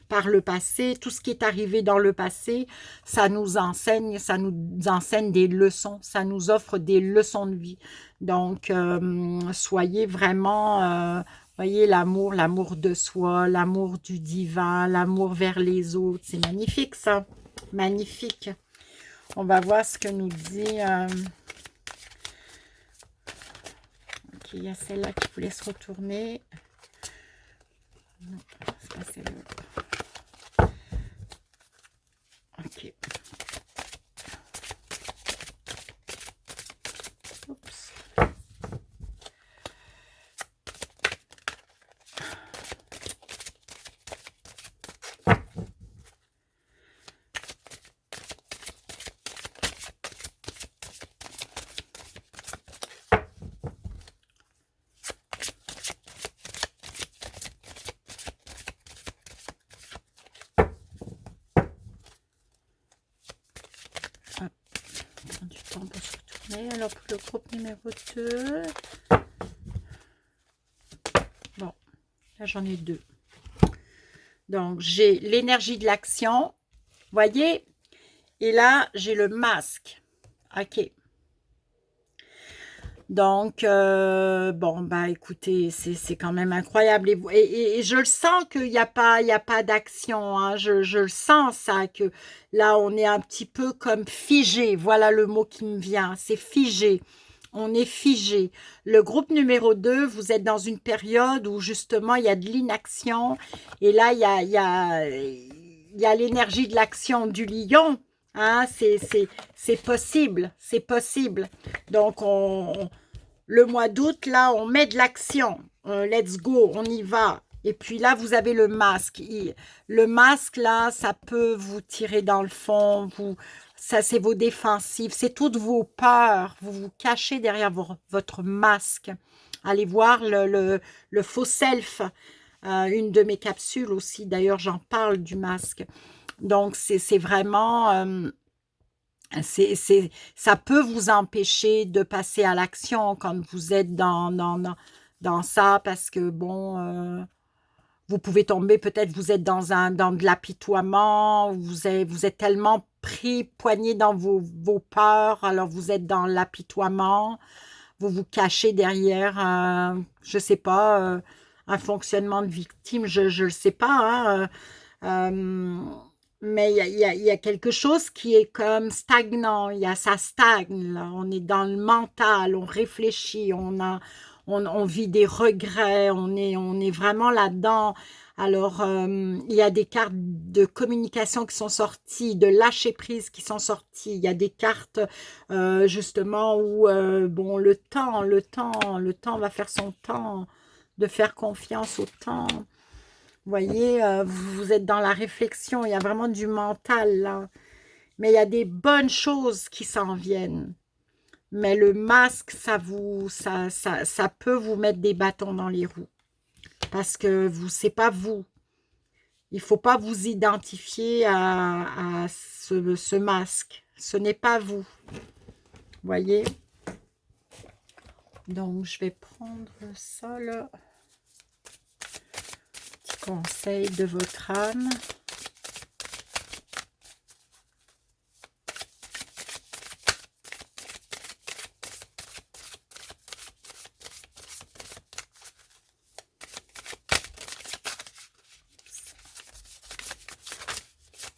par le passé. Tout ce qui est arrivé dans le passé, ça nous enseigne des leçons, ça nous offre des leçons de vie. Donc, soyez vraiment... voyez, l'amour de soi, l'amour du divin, l'amour vers les autres. C'est magnifique, ça. Magnifique. On va voir ce que nous dit... Ok, il y a celle-là qui vous laisse retourner. Non, c'est pas celle-là. Ok. Oups. Du temps pour se retourner. Alors pour le groupe numéro 2, bon, là j'en ai 2. Donc j'ai l'énergie de l'action, voyez, et là j'ai le masque. Ok. Donc, bon, bah écoutez, c'est quand même incroyable. Et je le sens qu'il y a pas d'action, hein. Je le sens ça, que là, on est un petit peu comme figé. Voilà le mot qui me vient, c'est figé. On est figé. Le groupe numéro 2, vous êtes dans une période où justement il y a de l'inaction. Et là, il y a l'énergie de l'action du lion. Hein, c'est possible, c'est possible. Donc, le mois d'août, là, on met de l'action. Let's go, on y va. Et puis là, vous avez le masque. Le masque, là, ça peut vous tirer dans le fond. Ça, c'est vos défensives. C'est toutes vos peurs. Vous vous cachez derrière votre masque. Allez voir le faux self. Une de mes capsules aussi, d'ailleurs, j'en parle du masque. Donc, c'est vraiment... ça peut vous empêcher de passer à l'action quand vous êtes dans ça, parce que bon, vous pouvez tomber, peut-être vous êtes dans de l'apitoiement, vous êtes tellement pris, poigné dans vos peurs, alors vous êtes dans l'apitoiement, vous vous cachez derrière, je sais pas, un fonctionnement de victime, je le sais pas, hein, mais il y a quelque chose qui est comme stagnant, ça stagne, là. On est dans le mental, on réfléchit, on vit des regrets, on est vraiment là-dedans. Alors, il y a des cartes de communication qui sont sorties, de lâcher prise qui sont sorties. Il y a des cartes, justement, où, bon, le temps va faire son temps, de faire confiance au temps. Vous voyez, vous êtes dans la réflexion, il y a vraiment du mental là. Mais il y a des bonnes choses qui s'en viennent. Mais le masque, ça peut vous mettre des bâtons dans les roues. Parce que c'est pas vous. Il ne faut pas vous identifier à ce masque. Ce n'est pas vous. Vous voyez? Donc, je vais prendre ça là. Petit conseil de votre âme.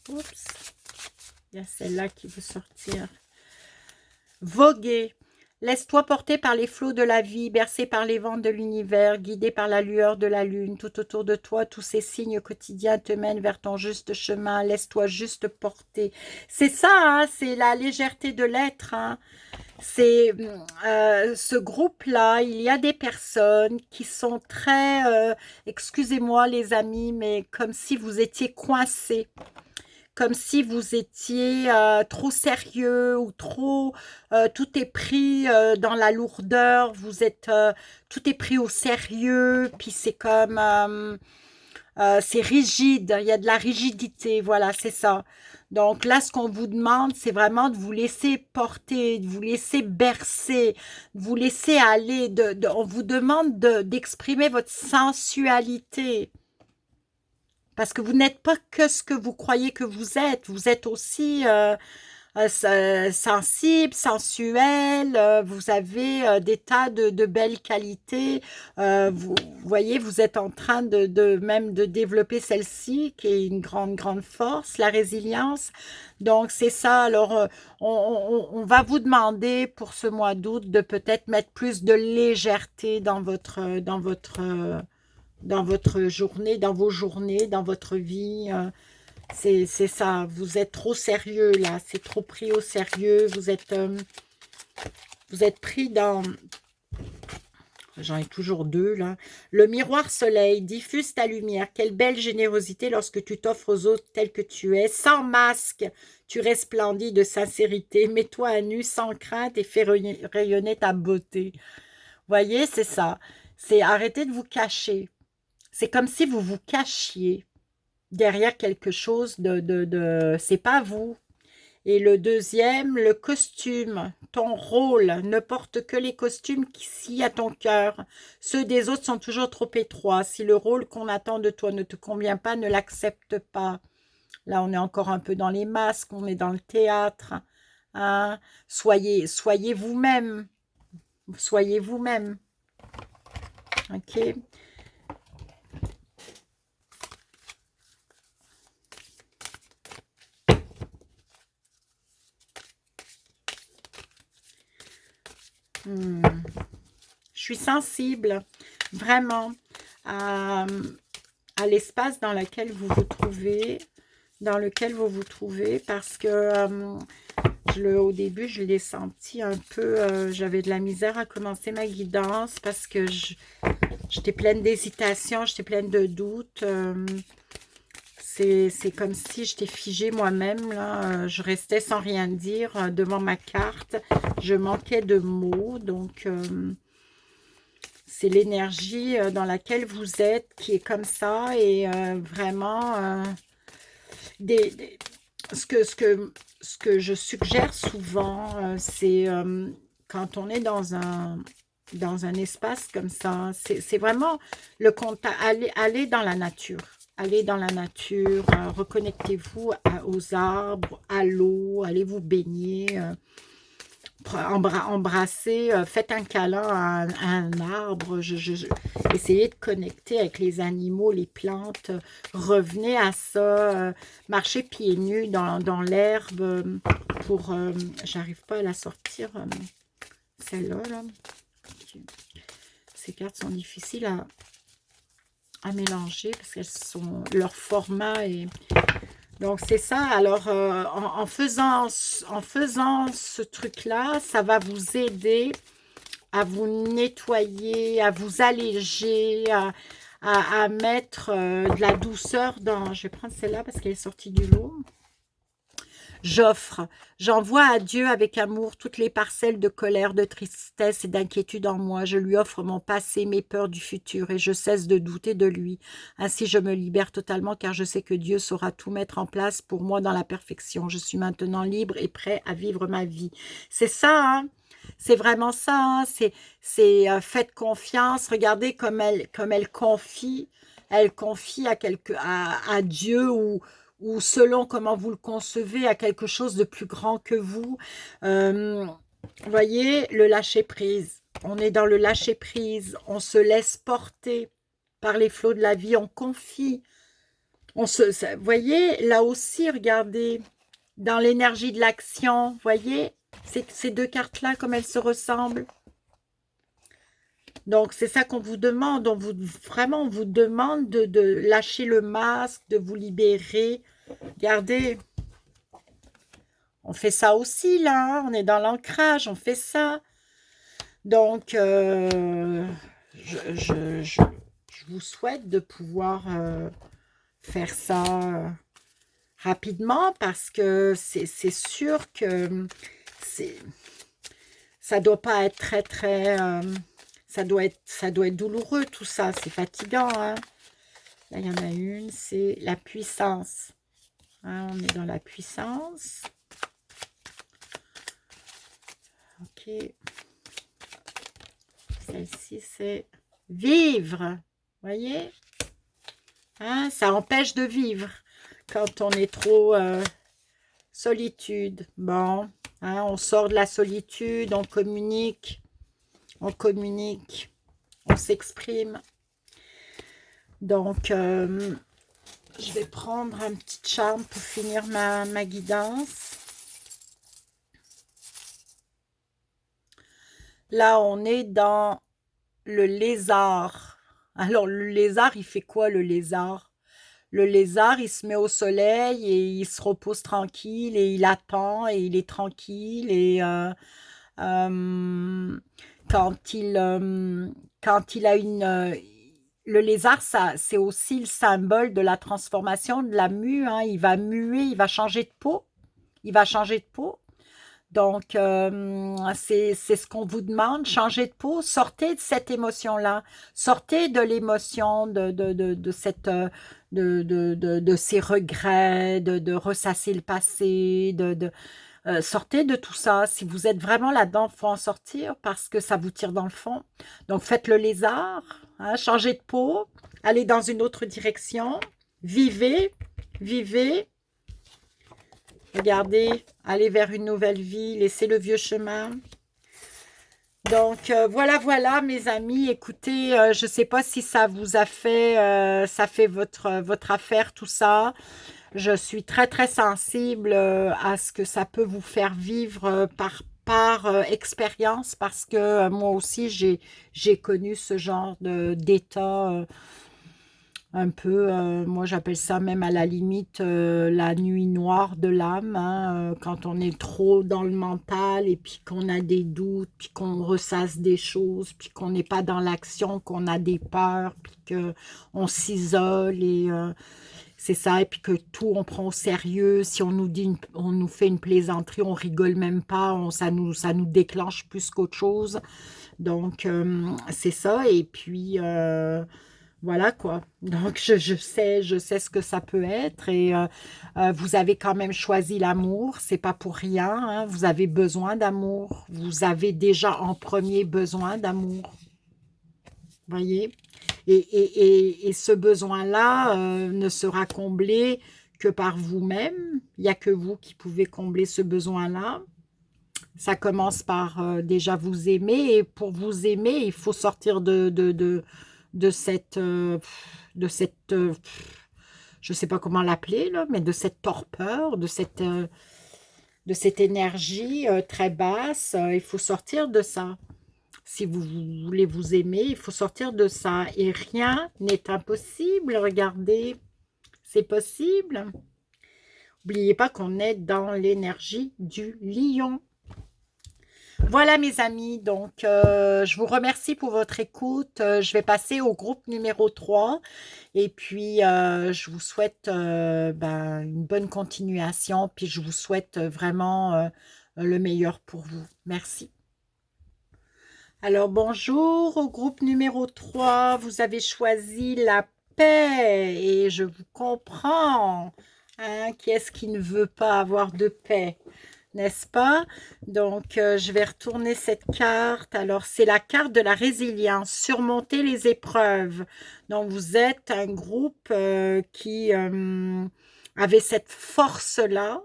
Oups, il y a celle-là qui veut sortir. Voguer. Laisse-toi porter par les flots de la vie, bercé par les vents de l'univers, guidé par la lueur de la lune. Tout autour de toi, tous ces signes quotidiens te mènent vers ton juste chemin. Laisse-toi juste porter. C'est ça, hein, c'est la légèreté de l'être. Hein. C'est ce groupe-là, il y a des personnes qui sont très, excusez-moi les amis, mais comme si vous étiez coincés. Comme si vous étiez trop sérieux ou trop, tout est pris dans la lourdeur, tout est pris au sérieux, puis c'est comme, c'est rigide, il y a de la rigidité, voilà, c'est ça. Donc là, ce qu'on vous demande, c'est vraiment de vous laisser porter, de vous laisser bercer, de vous laisser aller, on vous demande d'exprimer votre sensualité. Parce que vous n'êtes pas que ce que vous croyez que vous êtes aussi sensible, sensuel, vous avez des tas de belles qualités, vous voyez, vous êtes en train même de développer celle-ci, qui est une grande, grande force, la résilience. Donc, c'est ça. Alors, on va vous demander pour ce mois d'août de peut-être mettre plus de légèreté dans votre journée, dans vos journées, dans votre vie. C'est ça, vous êtes trop sérieux là, c'est trop pris au sérieux, vous êtes pris dans... J'en ai toujours deux là. Le miroir soleil, diffuse ta lumière. Quelle belle générosité lorsque tu t'offres aux autres tel que tu es. Sans masque, tu resplendis de sincérité. Mets-toi à nu sans crainte et fais rayonner ta beauté. Voyez, c'est ça. C'est arrêter de vous cacher. C'est comme si vous vous cachiez derrière quelque chose c'est pas vous. Et le deuxième, le costume, ton rôle, ne porte que les costumes qui s'y à ton cœur. Ceux des autres sont toujours trop étroits. Si le rôle qu'on attend de toi ne te convient pas, ne l'accepte pas. Là, on est encore un peu dans les masques, on est dans le théâtre. Hein. Soyez vous-même. Soyez vous-même. Ok? Je suis sensible, vraiment, à, à l'espace dans lequel vous vous trouvez, parce que au début, je l'ai senti un peu, j'avais de la misère à commencer ma guidance parce que j'étais pleine d'hésitation, j'étais pleine de doutes. C'est comme si j'étais figée moi-même, là. Je restais sans rien dire devant ma carte. Je manquais de mots, donc c'est l'énergie dans laquelle vous êtes qui est comme ça et vraiment des, ce que je suggère souvent, c'est quand on est dans un espace comme ça, c'est vraiment le contact, aller dans la nature. Allez dans la nature, reconnectez-vous aux arbres, à l'eau, allez vous baigner, embrasser, faites un câlin à un arbre, essayez de connecter avec les animaux, les plantes, revenez à ça, marchez pieds nus dans l'herbe pour... j'arrive pas à la sortir, celle-là, là. Ces cartes sont difficiles à mélanger parce qu'elles sont... Leur format est... Donc, c'est ça. Alors, en faisant ce truc-là, ça va vous aider à vous nettoyer, à vous alléger, à mettre de la douceur dans... Je vais prendre celle-là parce qu'elle est sortie du lot. J'envoie à Dieu avec amour toutes les parcelles de colère, de tristesse et d'inquiétude en moi. Je lui offre mon passé, mes peurs du futur et je cesse de douter de lui. Ainsi, je me libère totalement car je sais que Dieu saura tout mettre en place pour moi dans la perfection. Je suis maintenant libre et prêt à vivre ma vie. C'est ça, hein? C'est vraiment ça, hein? Faites confiance. Regardez comme elle confie à Dieu ou selon comment vous le concevez, à quelque chose de plus grand que vous. Voyez, le lâcher-prise. On est dans le lâcher-prise. On se laisse porter par les flots de la vie. On confie. Voyez, là aussi, regardez, dans l'énergie de l'action, voyez, ces deux cartes-là, comme elles se ressemblent. Donc, c'est ça qu'on vous demande. Vraiment, on vous demande de lâcher le masque, de vous libérer. Regardez, on fait ça aussi, là. Hein, on est dans l'ancrage, on fait ça. Donc, je vous souhaite de pouvoir faire ça rapidement parce que c'est sûr que ça doit pas être très... ça doit être douloureux, tout ça. C'est fatigant, hein. Là, il y en a une, c'est la puissance. Hein, on est dans la puissance. Ok. Celle-ci, c'est vivre. Voyez? Hein, ça empêche de vivre quand on est trop solitude. Bon, hein, on sort de la solitude, on communique, on s'exprime. Donc, je vais prendre un petit charme pour finir ma guidance. Là, on est dans le lézard. Alors, le lézard, il fait quoi, le lézard? Le lézard, il se met au soleil et il se repose tranquille et il attend et il est tranquille. Et euh, quand il a le lézard, ça, c'est aussi le symbole de la transformation, de la mue. Hein. Il va muer, il va changer de peau. Il va changer de peau. Donc, c'est ce qu'on vous demande, changer de peau, sortez de cette émotion-là, sortez de l'émotion de ces regrets, de ressasser le passé, sortez de tout ça. Si vous êtes vraiment là-dedans, il faut en sortir parce que ça vous tire dans le fond. Donc, faites le lézard, hein, changez de peau, allez dans une autre direction, vivez, vivez. Regardez, allez vers une nouvelle vie, laissez le vieux chemin. Donc, voilà, voilà, mes amis. Écoutez, je ne sais pas si ça vous a fait, ça fait votre affaire, tout ça. Je suis très, très sensible à ce que ça peut vous faire vivre par expérience parce que moi aussi, j'ai connu ce genre d'état un peu, moi j'appelle ça même à la limite la nuit noire de l'âme, hein, quand on est trop dans le mental et puis qu'on a des doutes, puis qu'on ressasse des choses, puis qu'on n'est pas dans l'action, qu'on a des peurs, puis qu'on s'isole et c'est ça, et puis que tout on prend au sérieux. Si on nous dit, on nous fait une plaisanterie, on rigole même pas, ça nous déclenche plus qu'autre chose. Donc c'est ça, et puis voilà quoi. Donc je sais ce que ça peut être et vous avez quand même choisi l'amour, c'est pas pour rien, hein. Vous avez besoin d'amour, vous avez déjà en premier besoin d'amour, voyez? Et ce besoin-là ne sera comblé que par vous-même. Il n'y a que vous qui pouvez combler ce besoin-là. Ça commence par déjà vous aimer et pour vous aimer, il faut sortir de cette je ne sais pas comment l'appeler, là, mais de cette torpeur, de cette énergie très basse. Il faut sortir de ça. Si vous voulez vous aimer, il faut sortir de ça. Et rien n'est impossible, regardez, c'est possible. N'oubliez pas qu'on est dans l'énergie du lion. Voilà mes amis, donc je vous remercie pour votre écoute. Je vais passer au groupe numéro 3 et puis je vous souhaite une bonne continuation, puis je vous souhaite vraiment le meilleur pour vous. Merci. Alors bonjour au groupe numéro 3, vous avez choisi la paix et je vous comprends. Hein, qui est-ce qui ne veut pas avoir de paix? N'est-ce pas? Donc, je vais retourner cette carte. Alors, c'est la carte de la résilience, surmonter les épreuves. Donc, vous êtes un groupe qui avait cette force-là,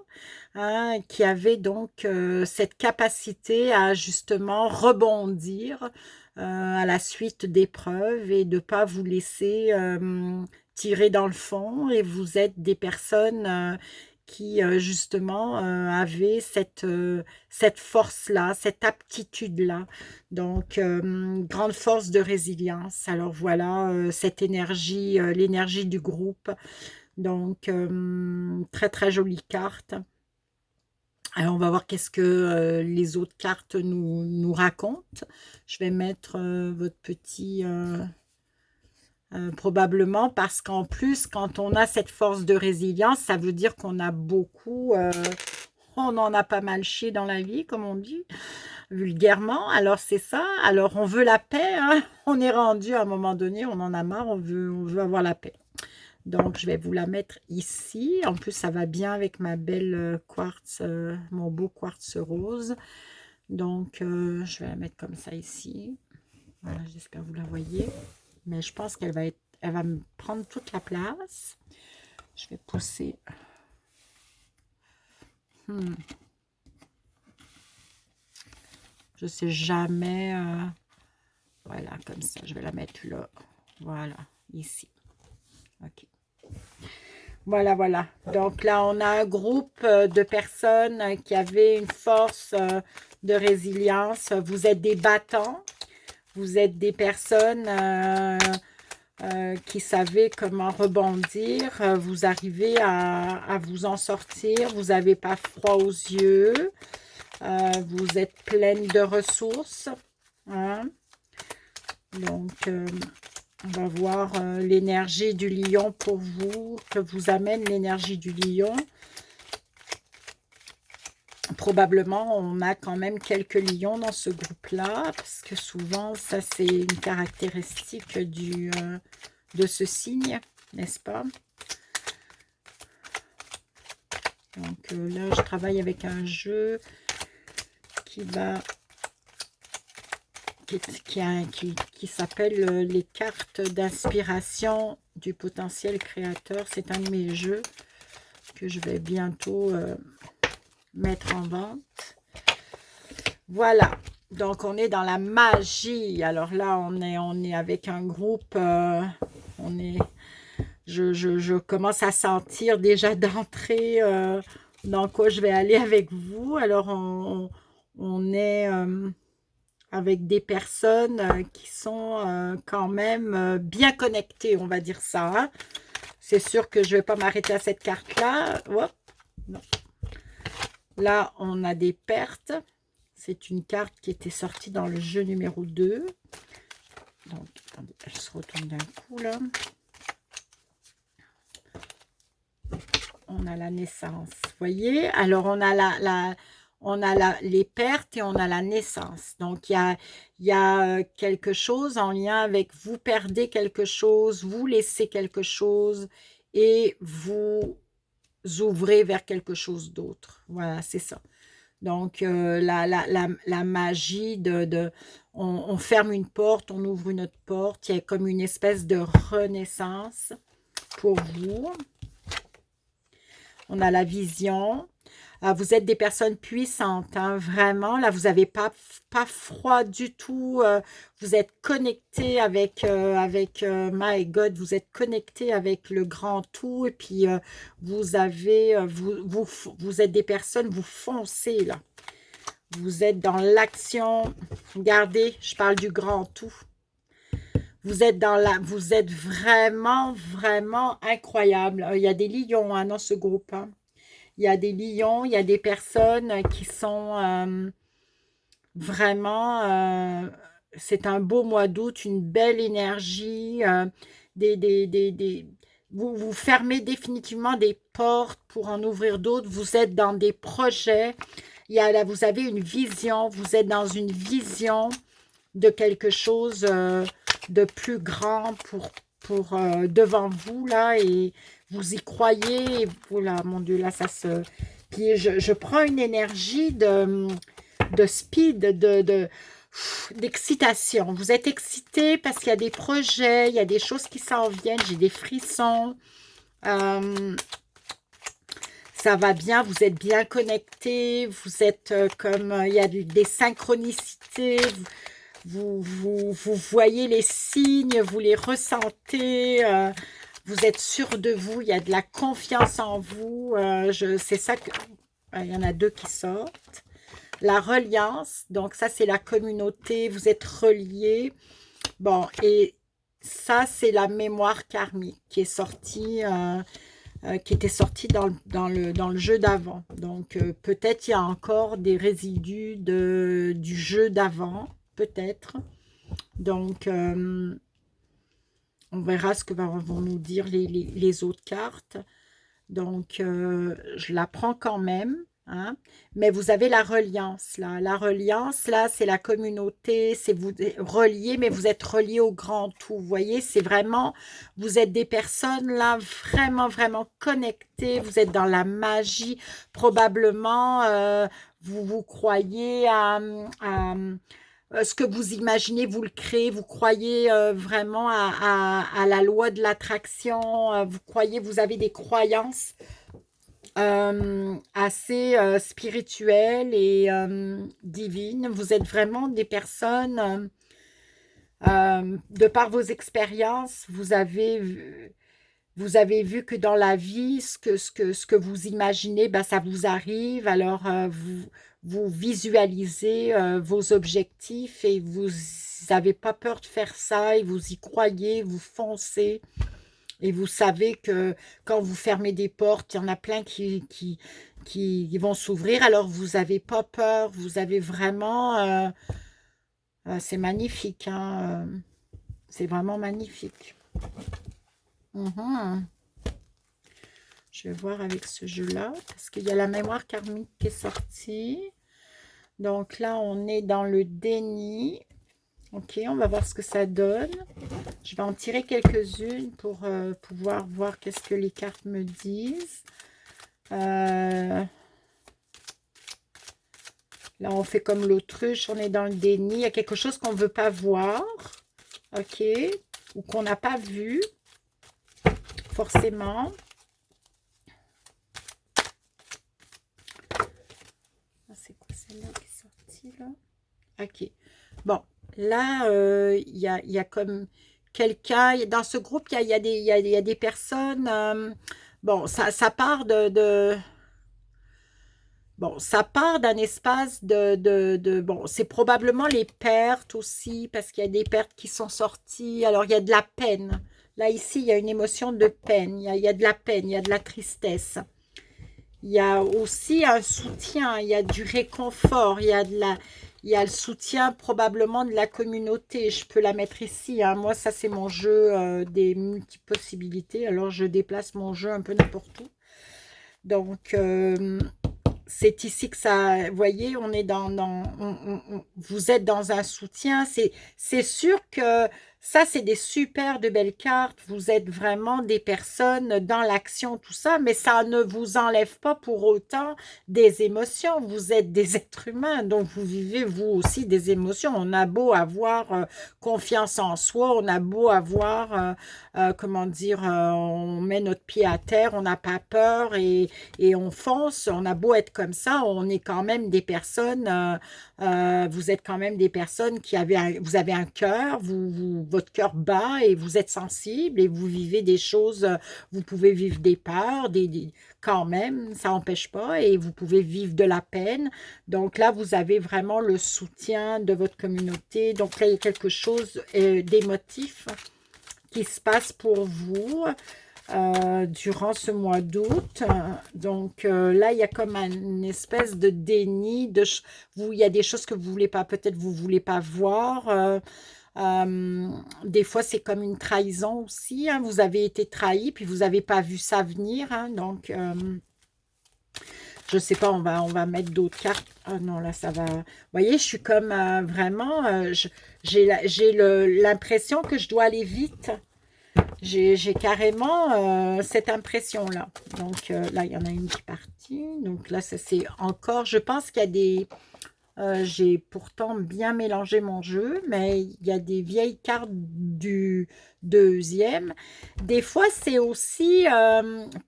hein, qui avait donc cette capacité à justement rebondir à la suite d'épreuves et de ne pas vous laisser tirer dans le fond. Et vous êtes des personnes qui justement avaient cette force-là, cette aptitude-là. Donc, grande force de résilience. Alors voilà, cette énergie, l'énergie du groupe. Donc, très très jolie carte. Alors, on va voir qu'est-ce que les autres cartes nous racontent. Je vais mettre votre petit... probablement parce qu'en plus, quand on a cette force de résilience, ça veut dire qu'on a beaucoup... on en a pas mal chié dans la vie, comme on dit, vulgairement. Alors, c'est ça. Alors, on veut la paix, hein. On est rendu à un moment donné, on en a marre, on veut avoir la paix. Donc, je vais vous la mettre ici. En plus, ça va bien avec ma belle quartz, mon beau quartz rose. Donc, je vais la mettre comme ça ici. Voilà, j'espère que vous la voyez. Mais je pense qu'elle va me prendre toute la place. Je vais pousser. Je sais jamais. Voilà, comme ça. Je vais la mettre là. Voilà, ici. OK. Voilà, voilà. Donc là, on a un groupe de personnes qui avaient une force de résilience. Vous êtes des battants. Vous êtes des personnes qui savaient comment rebondir. Vous arrivez à vous en sortir. Vous n'avez pas froid aux yeux. Vous êtes pleine de ressources. Hein? Donc, on va voir l'énergie du lion pour vous, que vous amène l'énergie du lion. Probablement, on a quand même quelques lions dans ce groupe-là, parce que souvent, ça, c'est une caractéristique de ce signe, n'est-ce pas? Donc là, je travaille avec un jeu qui s'appelle les cartes d'inspiration du potentiel créateur. C'est un de mes jeux que je vais bientôt mettre en vente. Voilà. Donc, on est dans la magie. Alors là, on est avec un groupe, on est, je commence à sentir déjà d'entrée dans quoi je vais aller avec vous. Alors, on est avec des personnes qui sont quand même bien connectées, on va dire ça. Hein. C'est sûr que je ne vais pas m'arrêter à cette carte-là. Hop, non. Là, on a des pertes. C'est une carte qui était sortie dans le jeu numéro 2. Donc, attendez, elle se retourne d'un coup, là. On a la naissance, vous voyez? Alors, on a les pertes et on a la naissance. Donc, il y a quelque chose en lien avec vous perdez quelque chose, vous laissez quelque chose et vous ouvrez vers quelque chose d'autre. Voilà, c'est ça. Donc, la magie on ferme une porte, on ouvre une autre porte. Il y a comme une espèce de renaissance pour vous. On a la vision. Vous êtes des personnes puissantes, hein, vraiment. Là, vous n'avez pas froid du tout. Vous êtes connecté avec My God, vous êtes connecté avec le grand tout. Et puis, vous avez, vous êtes des personnes, vous foncez là. Vous êtes dans l'action. Regardez, je parle du grand tout. Vous êtes vous êtes vraiment, vraiment incroyable. Il y a des lions hein, dans ce groupe. Hein. Il y a des lions, il y a des personnes qui sont vraiment... c'est un beau mois d'août, une belle énergie. Vous fermez définitivement des portes pour en ouvrir d'autres. Vous êtes dans des projets. Là, vous avez une vision. Vous êtes dans une vision de quelque chose de plus grand pour devant vous, là, et vous y croyez. Et voilà, mon Dieu, là, ça se... Puis je prends une énergie de speed, d'excitation. Vous êtes excité parce qu'il y a des projets, il y a des choses qui s'en viennent, j'ai des frissons. Ça va bien, vous êtes bien connecté, vous êtes comme, il y a des synchronicités, vous voyez les signes, vous les ressentez, vous êtes sûr de vous, il y a de la confiance en vous. C'est ça que... Il y en a deux qui sortent. La reliance, donc ça c'est la communauté, vous êtes reliés. Bon, et ça c'est la mémoire karmique qui est sortie... qui était sortie dans le jeu d'avant. Donc, peut-être il y a encore des résidus du jeu d'avant, peut-être. Donc, on verra ce que vont nous dire les autres cartes. Donc, je la prends quand même. Hein? Mais vous avez la reliance là. La reliance là, c'est la communauté, c'est vous reliés, mais vous êtes reliés au grand tout. Vous voyez, c'est vraiment, vous êtes des personnes là vraiment, vraiment connectées. Vous êtes dans la magie. Probablement, vous croyez ce que vous imaginez, vous le créez, vous croyez vraiment à la loi de l'attraction, vous croyez, vous avez des croyances assez spirituelles et divines. Vous êtes vraiment des personnes, de par vos expériences, vous avez vu que dans la vie, ce que vous imaginez, ben, ça vous arrive. Alors, vous visualisez vos objectifs et vous n'avez pas peur de faire ça et vous y croyez, vous foncez. Et vous savez que quand vous fermez des portes, il y en a plein qui vont s'ouvrir. Alors, vous n'avez pas peur, vous avez vraiment... c'est magnifique, hein, c'est vraiment magnifique. Mhm. Je vais voir avec ce jeu-là, parce qu'il y a la mémoire karmique qui est sortie. Donc là, on est dans le déni. Ok, on va voir ce que ça donne. Je vais en tirer quelques-unes pour pouvoir voir qu'est-ce que les cartes me disent. Là, on fait comme l'autruche, on est dans le déni. Il y a quelque chose qu'on ne veut pas voir, ok, ou qu'on n'a pas vu, forcément. C'est quoi celle-là qui est sortie, là? OK. Bon, là, il y a comme quelqu'un dans ce groupe, il y a des il y a des personnes, bon, ça part bon, ça part d'un espace bon, c'est probablement les pertes aussi, parce qu'il y a des pertes qui sont sorties. Alors, il y a de la peine. Là, ici, il y a une émotion de peine. Il y a de la peine, il y a de la tristesse. Il y a aussi un soutien, il y a du réconfort, il y a le soutien probablement de la communauté. Je peux la mettre ici, hein. Moi, ça, c'est mon jeu des multipossibilités. Alors, je déplace mon jeu un peu n'importe où. Donc, c'est ici que ça, vous voyez, on est vous êtes dans un soutien. C'est sûr que ça, c'est des super de belles cartes. Vous êtes vraiment des personnes dans l'action, tout ça, mais ça ne vous enlève pas pour autant des émotions. Vous êtes des êtres humains, donc vous vivez vous aussi des émotions. On a beau avoir confiance en soi, on a beau avoir, comment dire, on met notre pied à terre, on n'a pas peur et on fonce. On a beau être comme ça, on est quand même des personnes, vous êtes quand même des personnes qui vous avez un cœur, votre cœur bat et vous êtes sensible et vous vivez des choses, vous pouvez vivre des peurs, quand même, ça n'empêche pas, et vous pouvez vivre de la peine. Donc là, vous avez vraiment le soutien de votre communauté. Donc là, il y a quelque chose d'émotif qui se passe pour vous durant ce mois d'août. Donc là, il y a comme une espèce de déni. Il y a des choses que vous voulez pas, peut-être vous voulez pas voir. Des fois, c'est comme une trahison aussi, hein. Vous avez été trahi, puis vous n'avez pas vu ça venir, hein. Donc, je sais pas, on va mettre d'autres cartes. Oh non, là, ça va. Vous voyez, je suis comme vraiment, j'ai l'impression que je dois aller vite. J'ai carrément cette impression-là. Donc là, il y en a une qui est partie. Donc là, ça c'est encore, je pense qu'il y a des... j'ai pourtant bien mélangé mon jeu, mais il y a des vieilles cartes du deuxième. Des fois, c'est aussi...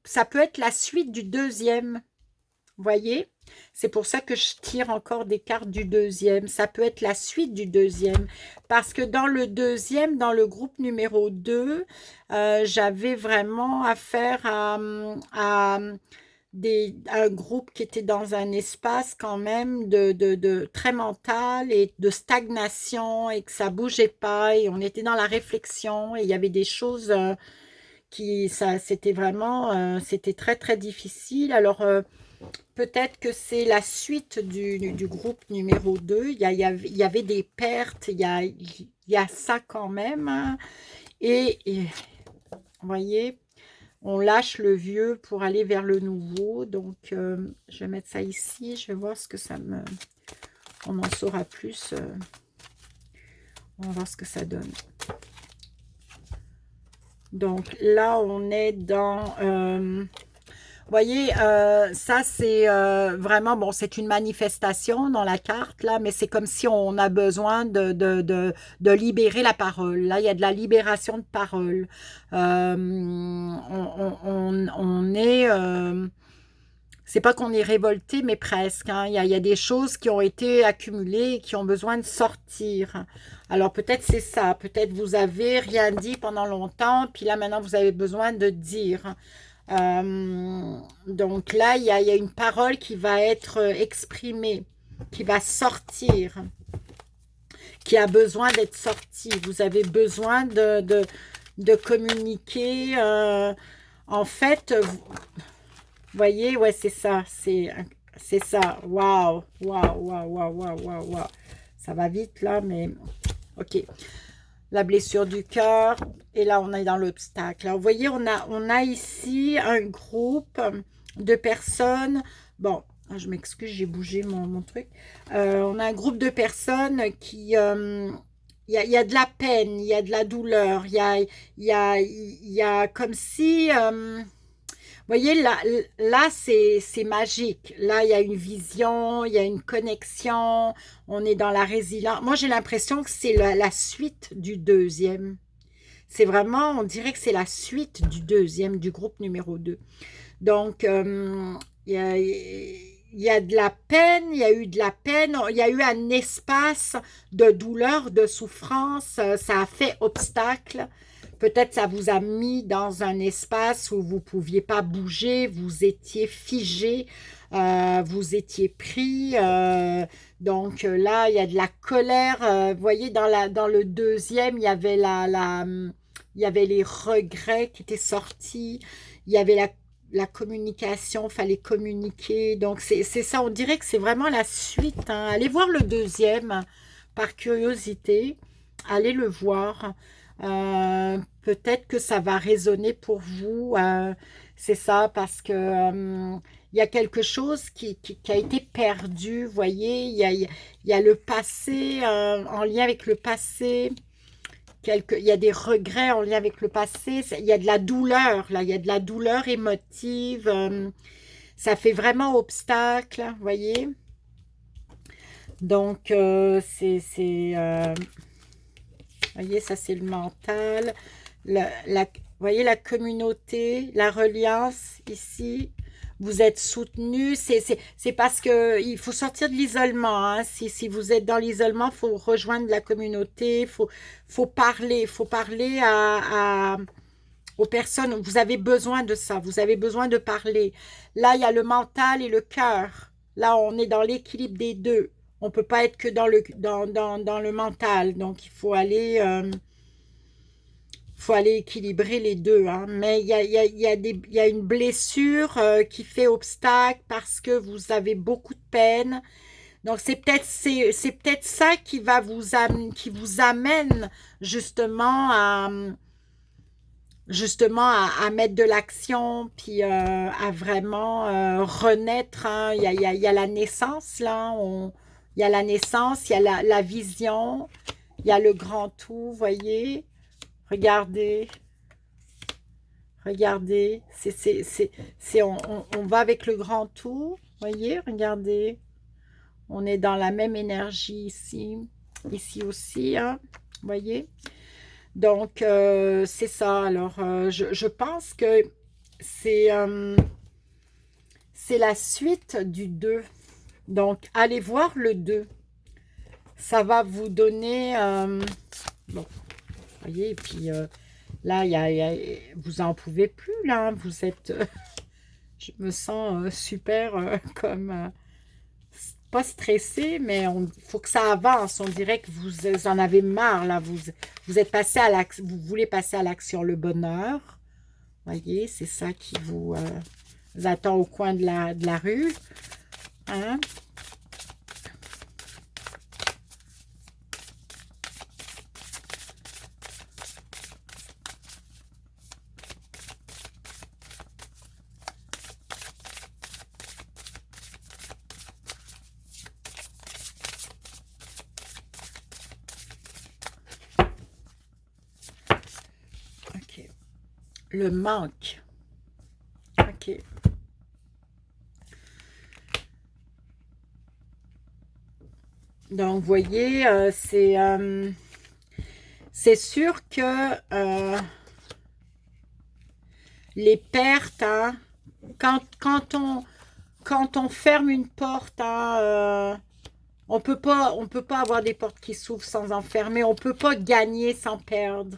ça peut être la suite du deuxième. Vous voyez? C'est pour ça que je tire encore des cartes du deuxième. Ça peut être la suite du deuxième. Parce que dans le deuxième, dans le groupe numéro 2, j'avais vraiment affaire à un groupe qui était dans un espace quand même de très mental et de stagnation et que ça bougeait pas et on était dans la réflexion et il y avait des choses c'était vraiment, c'était très très difficile. Alors, peut-être que c'est la suite du groupe numéro 2. Il y avait des pertes, il y a ça quand même, hein. Et vous voyez, on lâche le vieux pour aller vers le nouveau. Donc, je vais mettre ça ici. Je vais voir ce que ça me... On en saura plus. On va voir ce que ça donne. Donc, là, on est dans... vous voyez, ça c'est vraiment, bon, c'est une manifestation dans la carte, là, mais c'est comme si on a besoin de libérer la parole. Là, il y a de la libération de parole. On est... c'est pas qu'on est révolté, mais presque, hein. Il y a des choses qui ont été accumulées et qui ont besoin de sortir. Alors peut-être c'est ça, peut-être vous avez rien dit pendant longtemps, puis là maintenant vous avez besoin de dire. Donc là, il y a une parole qui va être exprimée, qui va sortir, qui a besoin d'être sortie. Vous avez besoin de communiquer. En fait, vous voyez, ouais, c'est ça. C'est ça. Waouh, waouh, waouh, waouh, waouh, waouh, waouh. Ça va vite là, mais ok. La blessure du cœur, et là on est dans l'obstacle. Alors vous voyez, on a ici un groupe de personnes, bon, je m'excuse, j'ai bougé mon truc, on a un groupe de personnes qui, il y a de la peine, il y a de la douleur, il y a comme si... vous voyez, là c'est magique. Là, il y a une vision, il y a une connexion, on est dans la résilience. Moi, j'ai l'impression que c'est la suite du deuxième. C'est vraiment, on dirait que c'est la suite du deuxième, du groupe numéro 2. Donc, il il y a de la peine, il y a eu de la peine, il y a eu un espace de douleur, de souffrance, ça a fait obstacle. Peut-être ça vous a mis dans un espace où vous ne pouviez pas bouger, vous étiez figé, vous étiez pris. Donc là, il y a de la colère. Vous voyez, dans le deuxième, il y avait il y avait les regrets qui étaient sortis. Il y avait la communication, il fallait communiquer. Donc c'est ça, on dirait que c'est vraiment la suite, hein. Allez voir le deuxième par curiosité. Allez le voir. Peut-être que ça va résonner pour vous. C'est ça, parce que il y a quelque chose qui a été perdu. Vous voyez, il y a le passé, en lien avec le passé. Il y a des regrets en lien avec le passé. Il y a de la douleur, là. Il y a de la douleur émotive. Ça fait vraiment obstacle, vous voyez. Donc, vous voyez, ça c'est le mental. Vous voyez la communauté, la reliance ici. Vous êtes soutenu. C'est parce que il faut sortir de l'isolement, hein. Si vous êtes dans l'isolement, il faut rejoindre la communauté. Faut parler. Faut parler aux personnes. Vous avez besoin de ça. Vous avez besoin de parler. Là, il y a le mental et le cœur. Là, on est dans l'équilibre des deux. On ne peut pas être que dans le mental. Donc, faut aller équilibrer les deux, hein. Mais il y a une blessure qui fait obstacle parce que vous avez beaucoup de peine. Donc, c'est peut-être ça qui vous amène justement à mettre de l'action, puis à vraiment renaître, hein. Il y a la naissance, là. Il y a la naissance, il y a la vision, il y a le grand tout, voyez. Regardez, regardez, on va avec le grand tout, voyez, regardez. On est dans la même énergie ici aussi, hein, voyez. Donc, c'est ça. Alors, je pense que c'est la suite du 2. Donc, allez voir le 2. Ça va vous donner... bon, voyez, et puis là, vous en pouvez plus, là. Hein. Vous êtes... je me sens super comme... pas stressé, mais il faut que ça avance. On dirait que vous en avez marre, là. Vous êtes passé à l'action, vous voulez passer à l'action, le bonheur. Voyez, c'est ça qui vous attend au coin de la rue. Hein? OK. Le manque. OK. Donc, vous voyez, c'est sûr que les pertes, hein, quand on ferme une porte, hein, on peut pas avoir des portes qui s'ouvrent sans en fermer. On peut pas gagner sans perdre.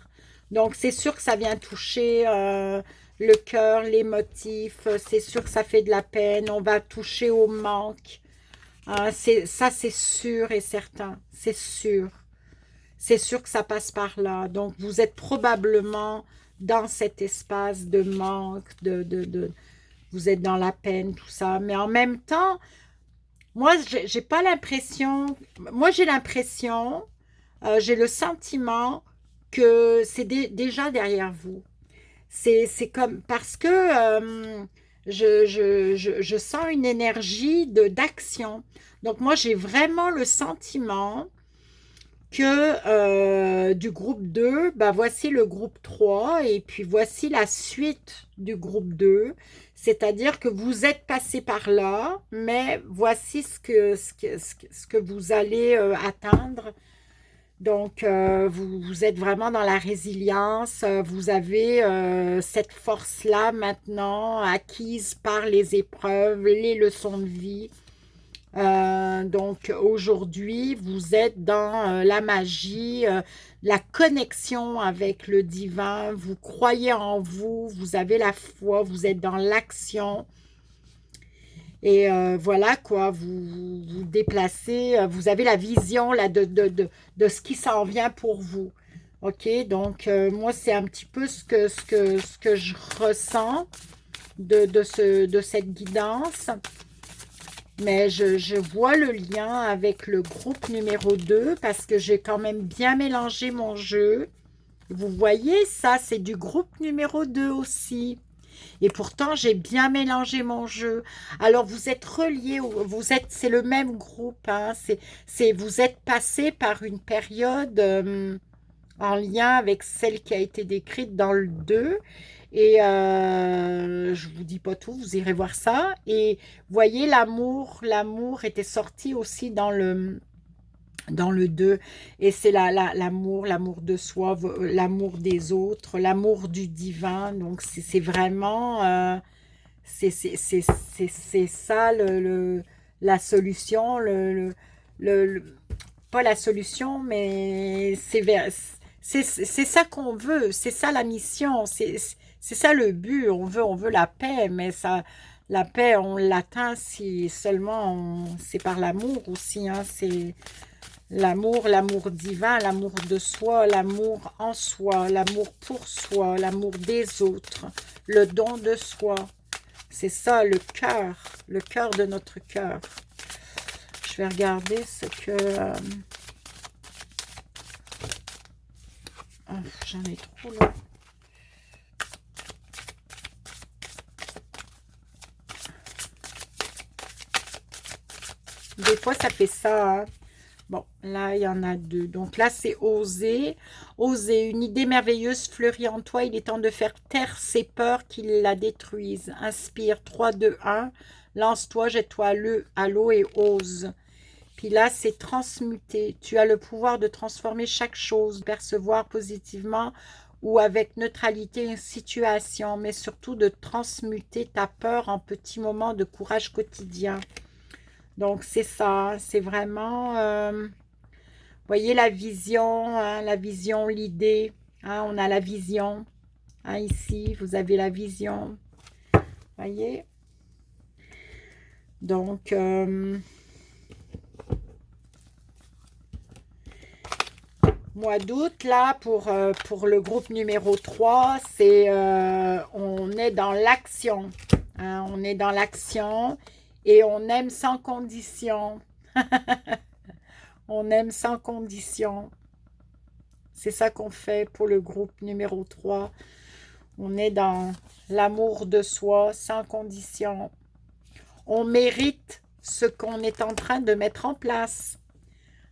Donc, c'est sûr que ça vient toucher le cœur, les motifs. C'est sûr que ça fait de la peine. On va toucher au manque. Ça, c'est sûr et certain. C'est sûr. C'est sûr que ça passe par là. Donc, vous êtes probablement dans cet espace de manque, vous êtes dans la peine, tout ça. Mais en même temps, moi, j'ai pas l'impression... Moi, j'ai l'impression, j'ai le sentiment que c'est déjà derrière vous. C'est comme... Parce que je sens une énergie d'action. Donc, moi, j'ai vraiment le sentiment que du groupe 2, bah, voici le groupe 3 et puis voici la suite du groupe 2. C'est-à-dire que vous êtes passé par là, mais voici ce que vous allez atteindre. Donc, vous êtes vraiment dans la résilience. Vous avez cette force-là maintenant acquise par les épreuves, les leçons de vie. Donc, aujourd'hui, vous êtes dans la magie, la connexion avec le divin. Vous croyez en vous, vous avez la foi, vous êtes dans l'action. Et voilà quoi, vous déplacez, vous avez la vision là, de ce qui s'en vient pour vous. OK, donc moi, c'est un petit peu ce que je ressens de cette guidance. Mais je vois le lien avec le groupe numéro 2 parce que j'ai quand même bien mélangé mon jeu. Vous voyez, ça, c'est du groupe numéro 2 aussi. Et pourtant, j'ai bien mélangé mon jeu. Alors, vous êtes reliés, c'est le même groupe, hein, vous êtes passé par une période en lien avec celle qui a été décrite dans le 2. Et je vous dis pas tout, vous irez voir ça. Et voyez, l'amour était sorti aussi dans le 2. Et c'est l'amour de soi, l'amour des autres, l'amour du divin. Donc, c'est vraiment, c'est ça la solution, pas la solution, mais c'est ça qu'on veut, c'est ça la mission, c'est ça le but. On veut la paix, mais ça, la paix, on l'atteint si seulement c'est par l'amour aussi, hein, c'est l'amour, l'amour divin, l'amour de soi, l'amour en soi, l'amour pour soi, l'amour des autres, le don de soi. C'est ça le cœur de notre cœur. Je vais regarder ce que... oh, j'en ai trop là. Des fois, ça fait ça, hein. Bon, là, il y en a 2. Donc là, c'est oser. Oser. Une idée merveilleuse fleurit en toi. Il est temps de faire taire ces peurs qui la détruisent. Inspire. 3, 2, 1. Lance-toi, jette-toi à l'eau et ose. Puis là, c'est transmuter. Tu as le pouvoir de transformer chaque chose, percevoir positivement ou avec neutralité une situation, mais surtout de transmuter ta peur en petits moments de courage quotidien. Donc, c'est ça, c'est vraiment, voyez la vision, hein, l'idée, hein, on a la vision, hein, ici, vous avez la vision, voyez. Donc, mois d'août, là, pour le groupe numéro 3, c'est, on est dans l'action, hein, on est dans l'action et on aime sans condition. On aime sans condition. C'est ça qu'on fait pour le groupe numéro 3. On est dans l'amour de soi sans condition. On mérite ce qu'on est en train de mettre en place.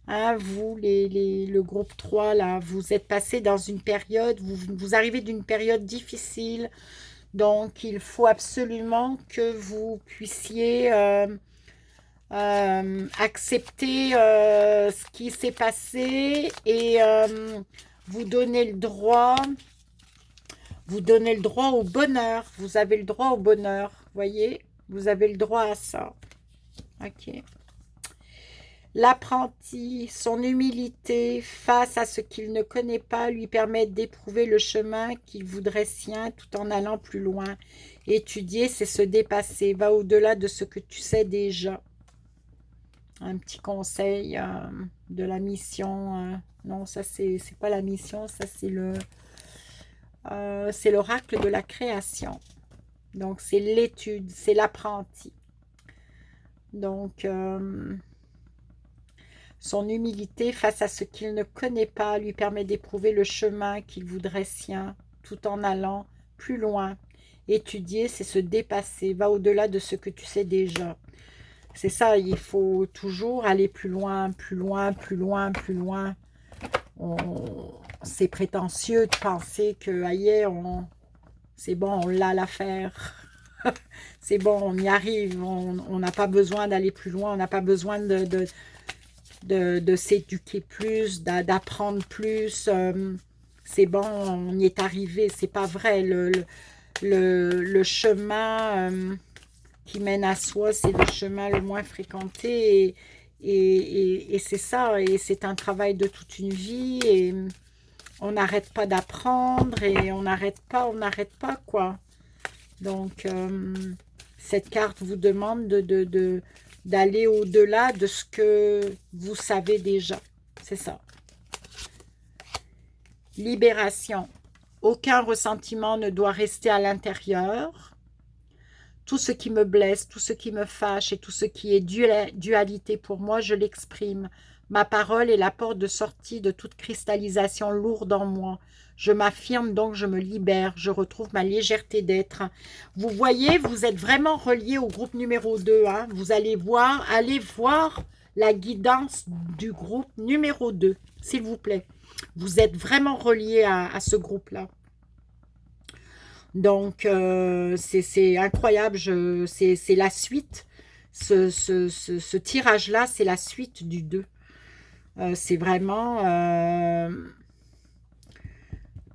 Hein, vous, le groupe 3, là, vous êtes passé dans une période, vous arrivez d'une période difficile. Donc, il faut absolument que vous puissiez... accepter ce qui s'est passé et vous donner le droit au bonheur. Vous avez le droit au bonheur, voyez, vous avez le droit à ça. OK. L'apprenti, son humilité face à ce qu'il ne connaît pas lui permet d'éprouver le chemin qu'il voudrait sien tout en allant plus loin. Étudier, c'est se dépasser, va au-delà de ce que tu sais déjà. Un petit conseil de la mission. Non, ça, c'est pas la mission, ça, c'est l'oracle de la création. Donc, c'est l'étude, c'est l'apprenti. Donc, son humilité face à ce qu'il ne connaît pas lui permet d'éprouver le chemin qu'il voudrait sien, tout en allant plus loin. Étudier, c'est se dépasser, va au-delà de ce que tu sais déjà. C'est ça, il faut toujours aller plus loin, plus loin, plus loin, plus loin. C'est prétentieux de penser que ailleurs, c'est bon, on l'a l'affaire. C'est bon, on y arrive. On n'a pas besoin d'aller plus loin, on n'a pas besoin de s'éduquer plus, d'apprendre plus. C'est bon, on y est arrivé, c'est pas vrai. Le chemin qui mène à soi, c'est le chemin le moins fréquenté. Et c'est ça, et c'est un travail de toute une vie. Et on n'arrête pas d'apprendre et on n'arrête pas, quoi. Donc, cette carte vous demande d'aller au-delà de ce que vous savez déjà. C'est ça. Libération. Aucun ressentiment ne doit rester à l'intérieur. Tout ce qui me blesse, tout ce qui me fâche et tout ce qui est dualité pour moi, je l'exprime. Ma parole est la porte de sortie de toute cristallisation lourde en moi. Je m'affirme donc, je me libère, je retrouve ma légèreté d'être. Vous voyez, vous êtes vraiment relié au groupe numéro 2. Hein. Vous allez voir la guidance du groupe numéro 2, s'il vous plaît. Vous êtes vraiment relié à ce groupe-là. Donc, c'est incroyable, c'est la suite. Ce tirage-là, c'est la suite du 2. C'est vraiment...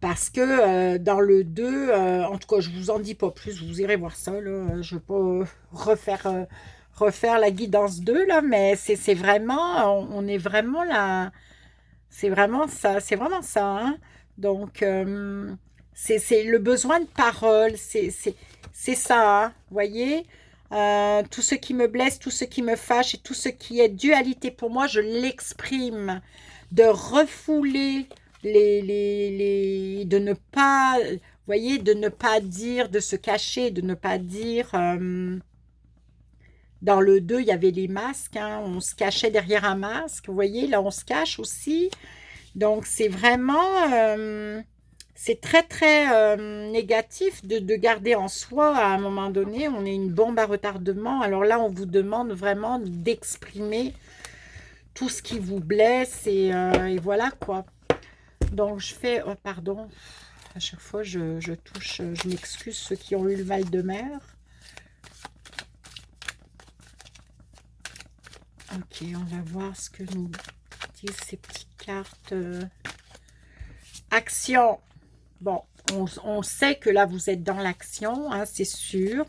parce que dans le 2, en tout cas, je vous en dis pas plus, vous irez voir ça. Là, je ne vais pas refaire la guidance 2, là, mais c'est vraiment... On est vraiment là... C'est vraiment ça, hein. Donc... c'est le besoin de parole, c'est ça, hein, voyez. Tout ce qui me blesse, tout ce qui me fâche et tout ce qui est dualité pour moi, je l'exprime. De refouler de ne pas, voyez, de ne pas dire, de se cacher, de ne pas dire. Dans le 2, il y avait les masques, hein, on se cachait derrière un masque, vous voyez, là on se cache aussi. Donc c'est vraiment... c'est très, très négatif de garder en soi, à un moment donné, on est une bombe à retardement. Alors là, on vous demande vraiment d'exprimer tout ce qui vous blesse et voilà quoi. Donc, je fais, oh, pardon, à chaque fois, je touche, je m'excuse ceux qui ont eu le mal de mer. Ok, on va voir ce que nous disent ces petites cartes. Action. Bon, on sait que là, vous êtes dans l'action, hein, c'est sûr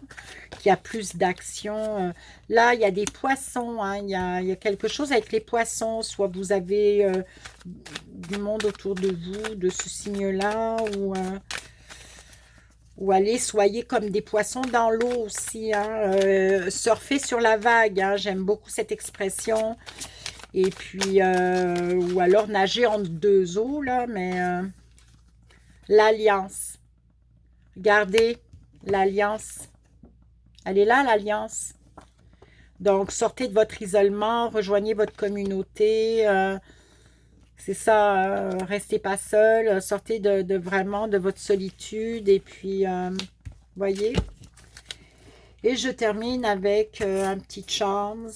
qu'il y a plus d'action. Là, il y a des poissons, hein, il y a quelque chose avec les poissons. Soit vous avez du monde autour de vous, de ce signe-là, ou allez, soyez comme des poissons dans l'eau aussi. Hein, surfez sur la vague, hein, j'aime beaucoup cette expression. Et puis, ou alors nager entre deux eaux, là, mais... l'alliance. Regardez l'alliance. Elle est là, l'alliance. Donc, sortez de votre isolement, rejoignez votre communauté. C'est ça, restez pas seul. Sortez vraiment de votre solitude. Et puis, voyez. Et je termine avec un petit charms.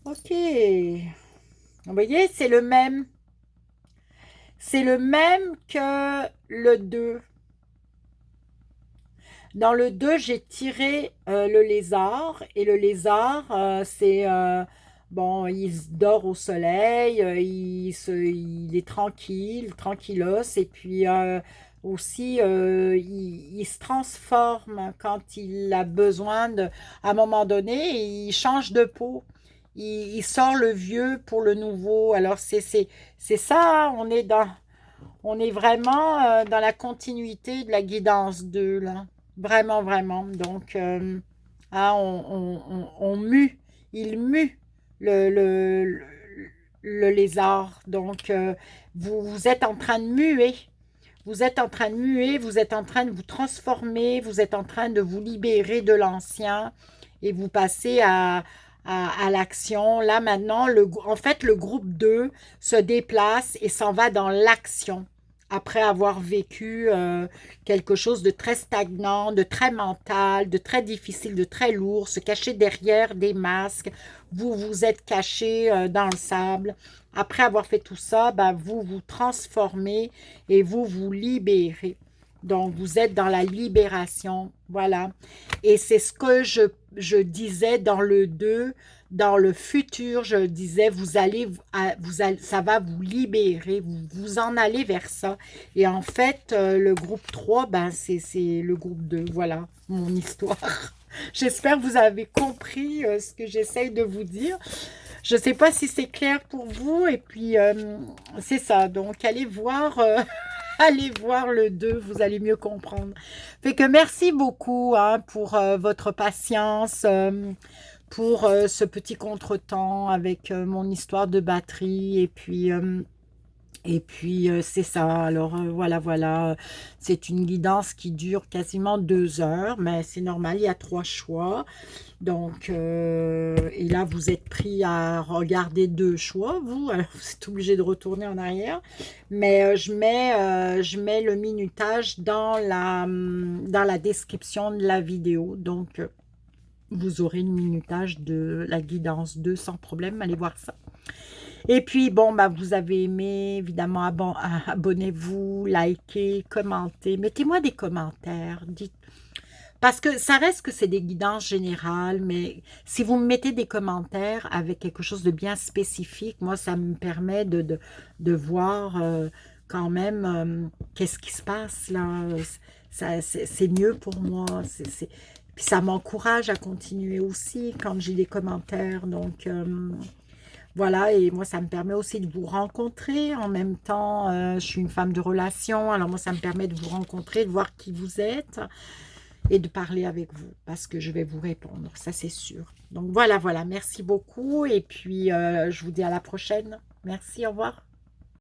Ok. Vous voyez, c'est le même. C'est le même que le 2. Dans le 2, j'ai tiré le lézard. Et le lézard, c'est... bon, il dort au soleil. Il est tranquille, tranquillos. Et puis aussi, il se transforme quand il a besoin de... À un moment donné, il change de peau. Il sort le vieux pour le nouveau. Alors, c'est ça, hein, on est vraiment dans la continuité de la guidance 2, là. Vraiment, vraiment. Donc, hein, on mue, il mue le lézard. Donc, vous êtes en train de muer. Vous êtes en train de muer, vous êtes en train de vous transformer, vous êtes en train de vous libérer de l'ancien et vous passez à l'action. Là, maintenant, en fait, le groupe 2 se déplace et s'en va dans l'action après avoir vécu quelque chose de très stagnant, de très mental, de très difficile, de très lourd, se cacher derrière des masques. Vous vous êtes caché dans le sable. Après avoir fait tout ça, ben, vous vous transformez et vous vous libérez. Donc, vous êtes dans la libération, voilà. Et c'est ce que je disais dans le 2, dans le futur, je disais, ça va vous libérer, vous en allez vers ça. Et en fait, le groupe 3, ben, c'est le groupe 2, voilà, mon histoire. J'espère que vous avez compris ce que j'essaye de vous dire. Je ne sais pas si c'est clair pour vous. Et puis, c'est ça. Donc, allez voir, allez voir le 2, vous allez mieux comprendre. Fait que merci beaucoup hein, pour votre patience, pour ce petit contretemps avec mon histoire de batterie. Et puis, c'est ça. Alors, voilà, voilà. C'est une guidance qui dure quasiment 2 heures, mais c'est normal, il y a 3 choix. Donc, et là, vous êtes pris à regarder 2 choix, vous. Alors, vous êtes obligé de retourner en arrière. Mais je mets le minutage dans la description de la vidéo. Donc, vous aurez le minutage de la guidance 2 sans problème. Allez voir ça. Et puis, bon, bah, vous avez aimé, évidemment, abonnez-vous, likez, commentez. Mettez-moi des commentaires. Dites, parce que ça reste que c'est des guidances générales, mais si vous me mettez des commentaires avec quelque chose de bien spécifique, moi, ça me permet de voir quand même qu'est-ce qui se passe là. C'est mieux pour moi. Puis ça m'encourage à continuer aussi quand j'ai des commentaires. Donc, voilà, et moi, ça me permet aussi de vous rencontrer. En même temps, je suis une femme de relation, alors moi, ça me permet de vous rencontrer, de voir qui vous êtes et de parler avec vous, parce que je vais vous répondre, ça c'est sûr. Donc voilà, voilà, merci beaucoup, et puis je vous dis à la prochaine. Merci, au revoir.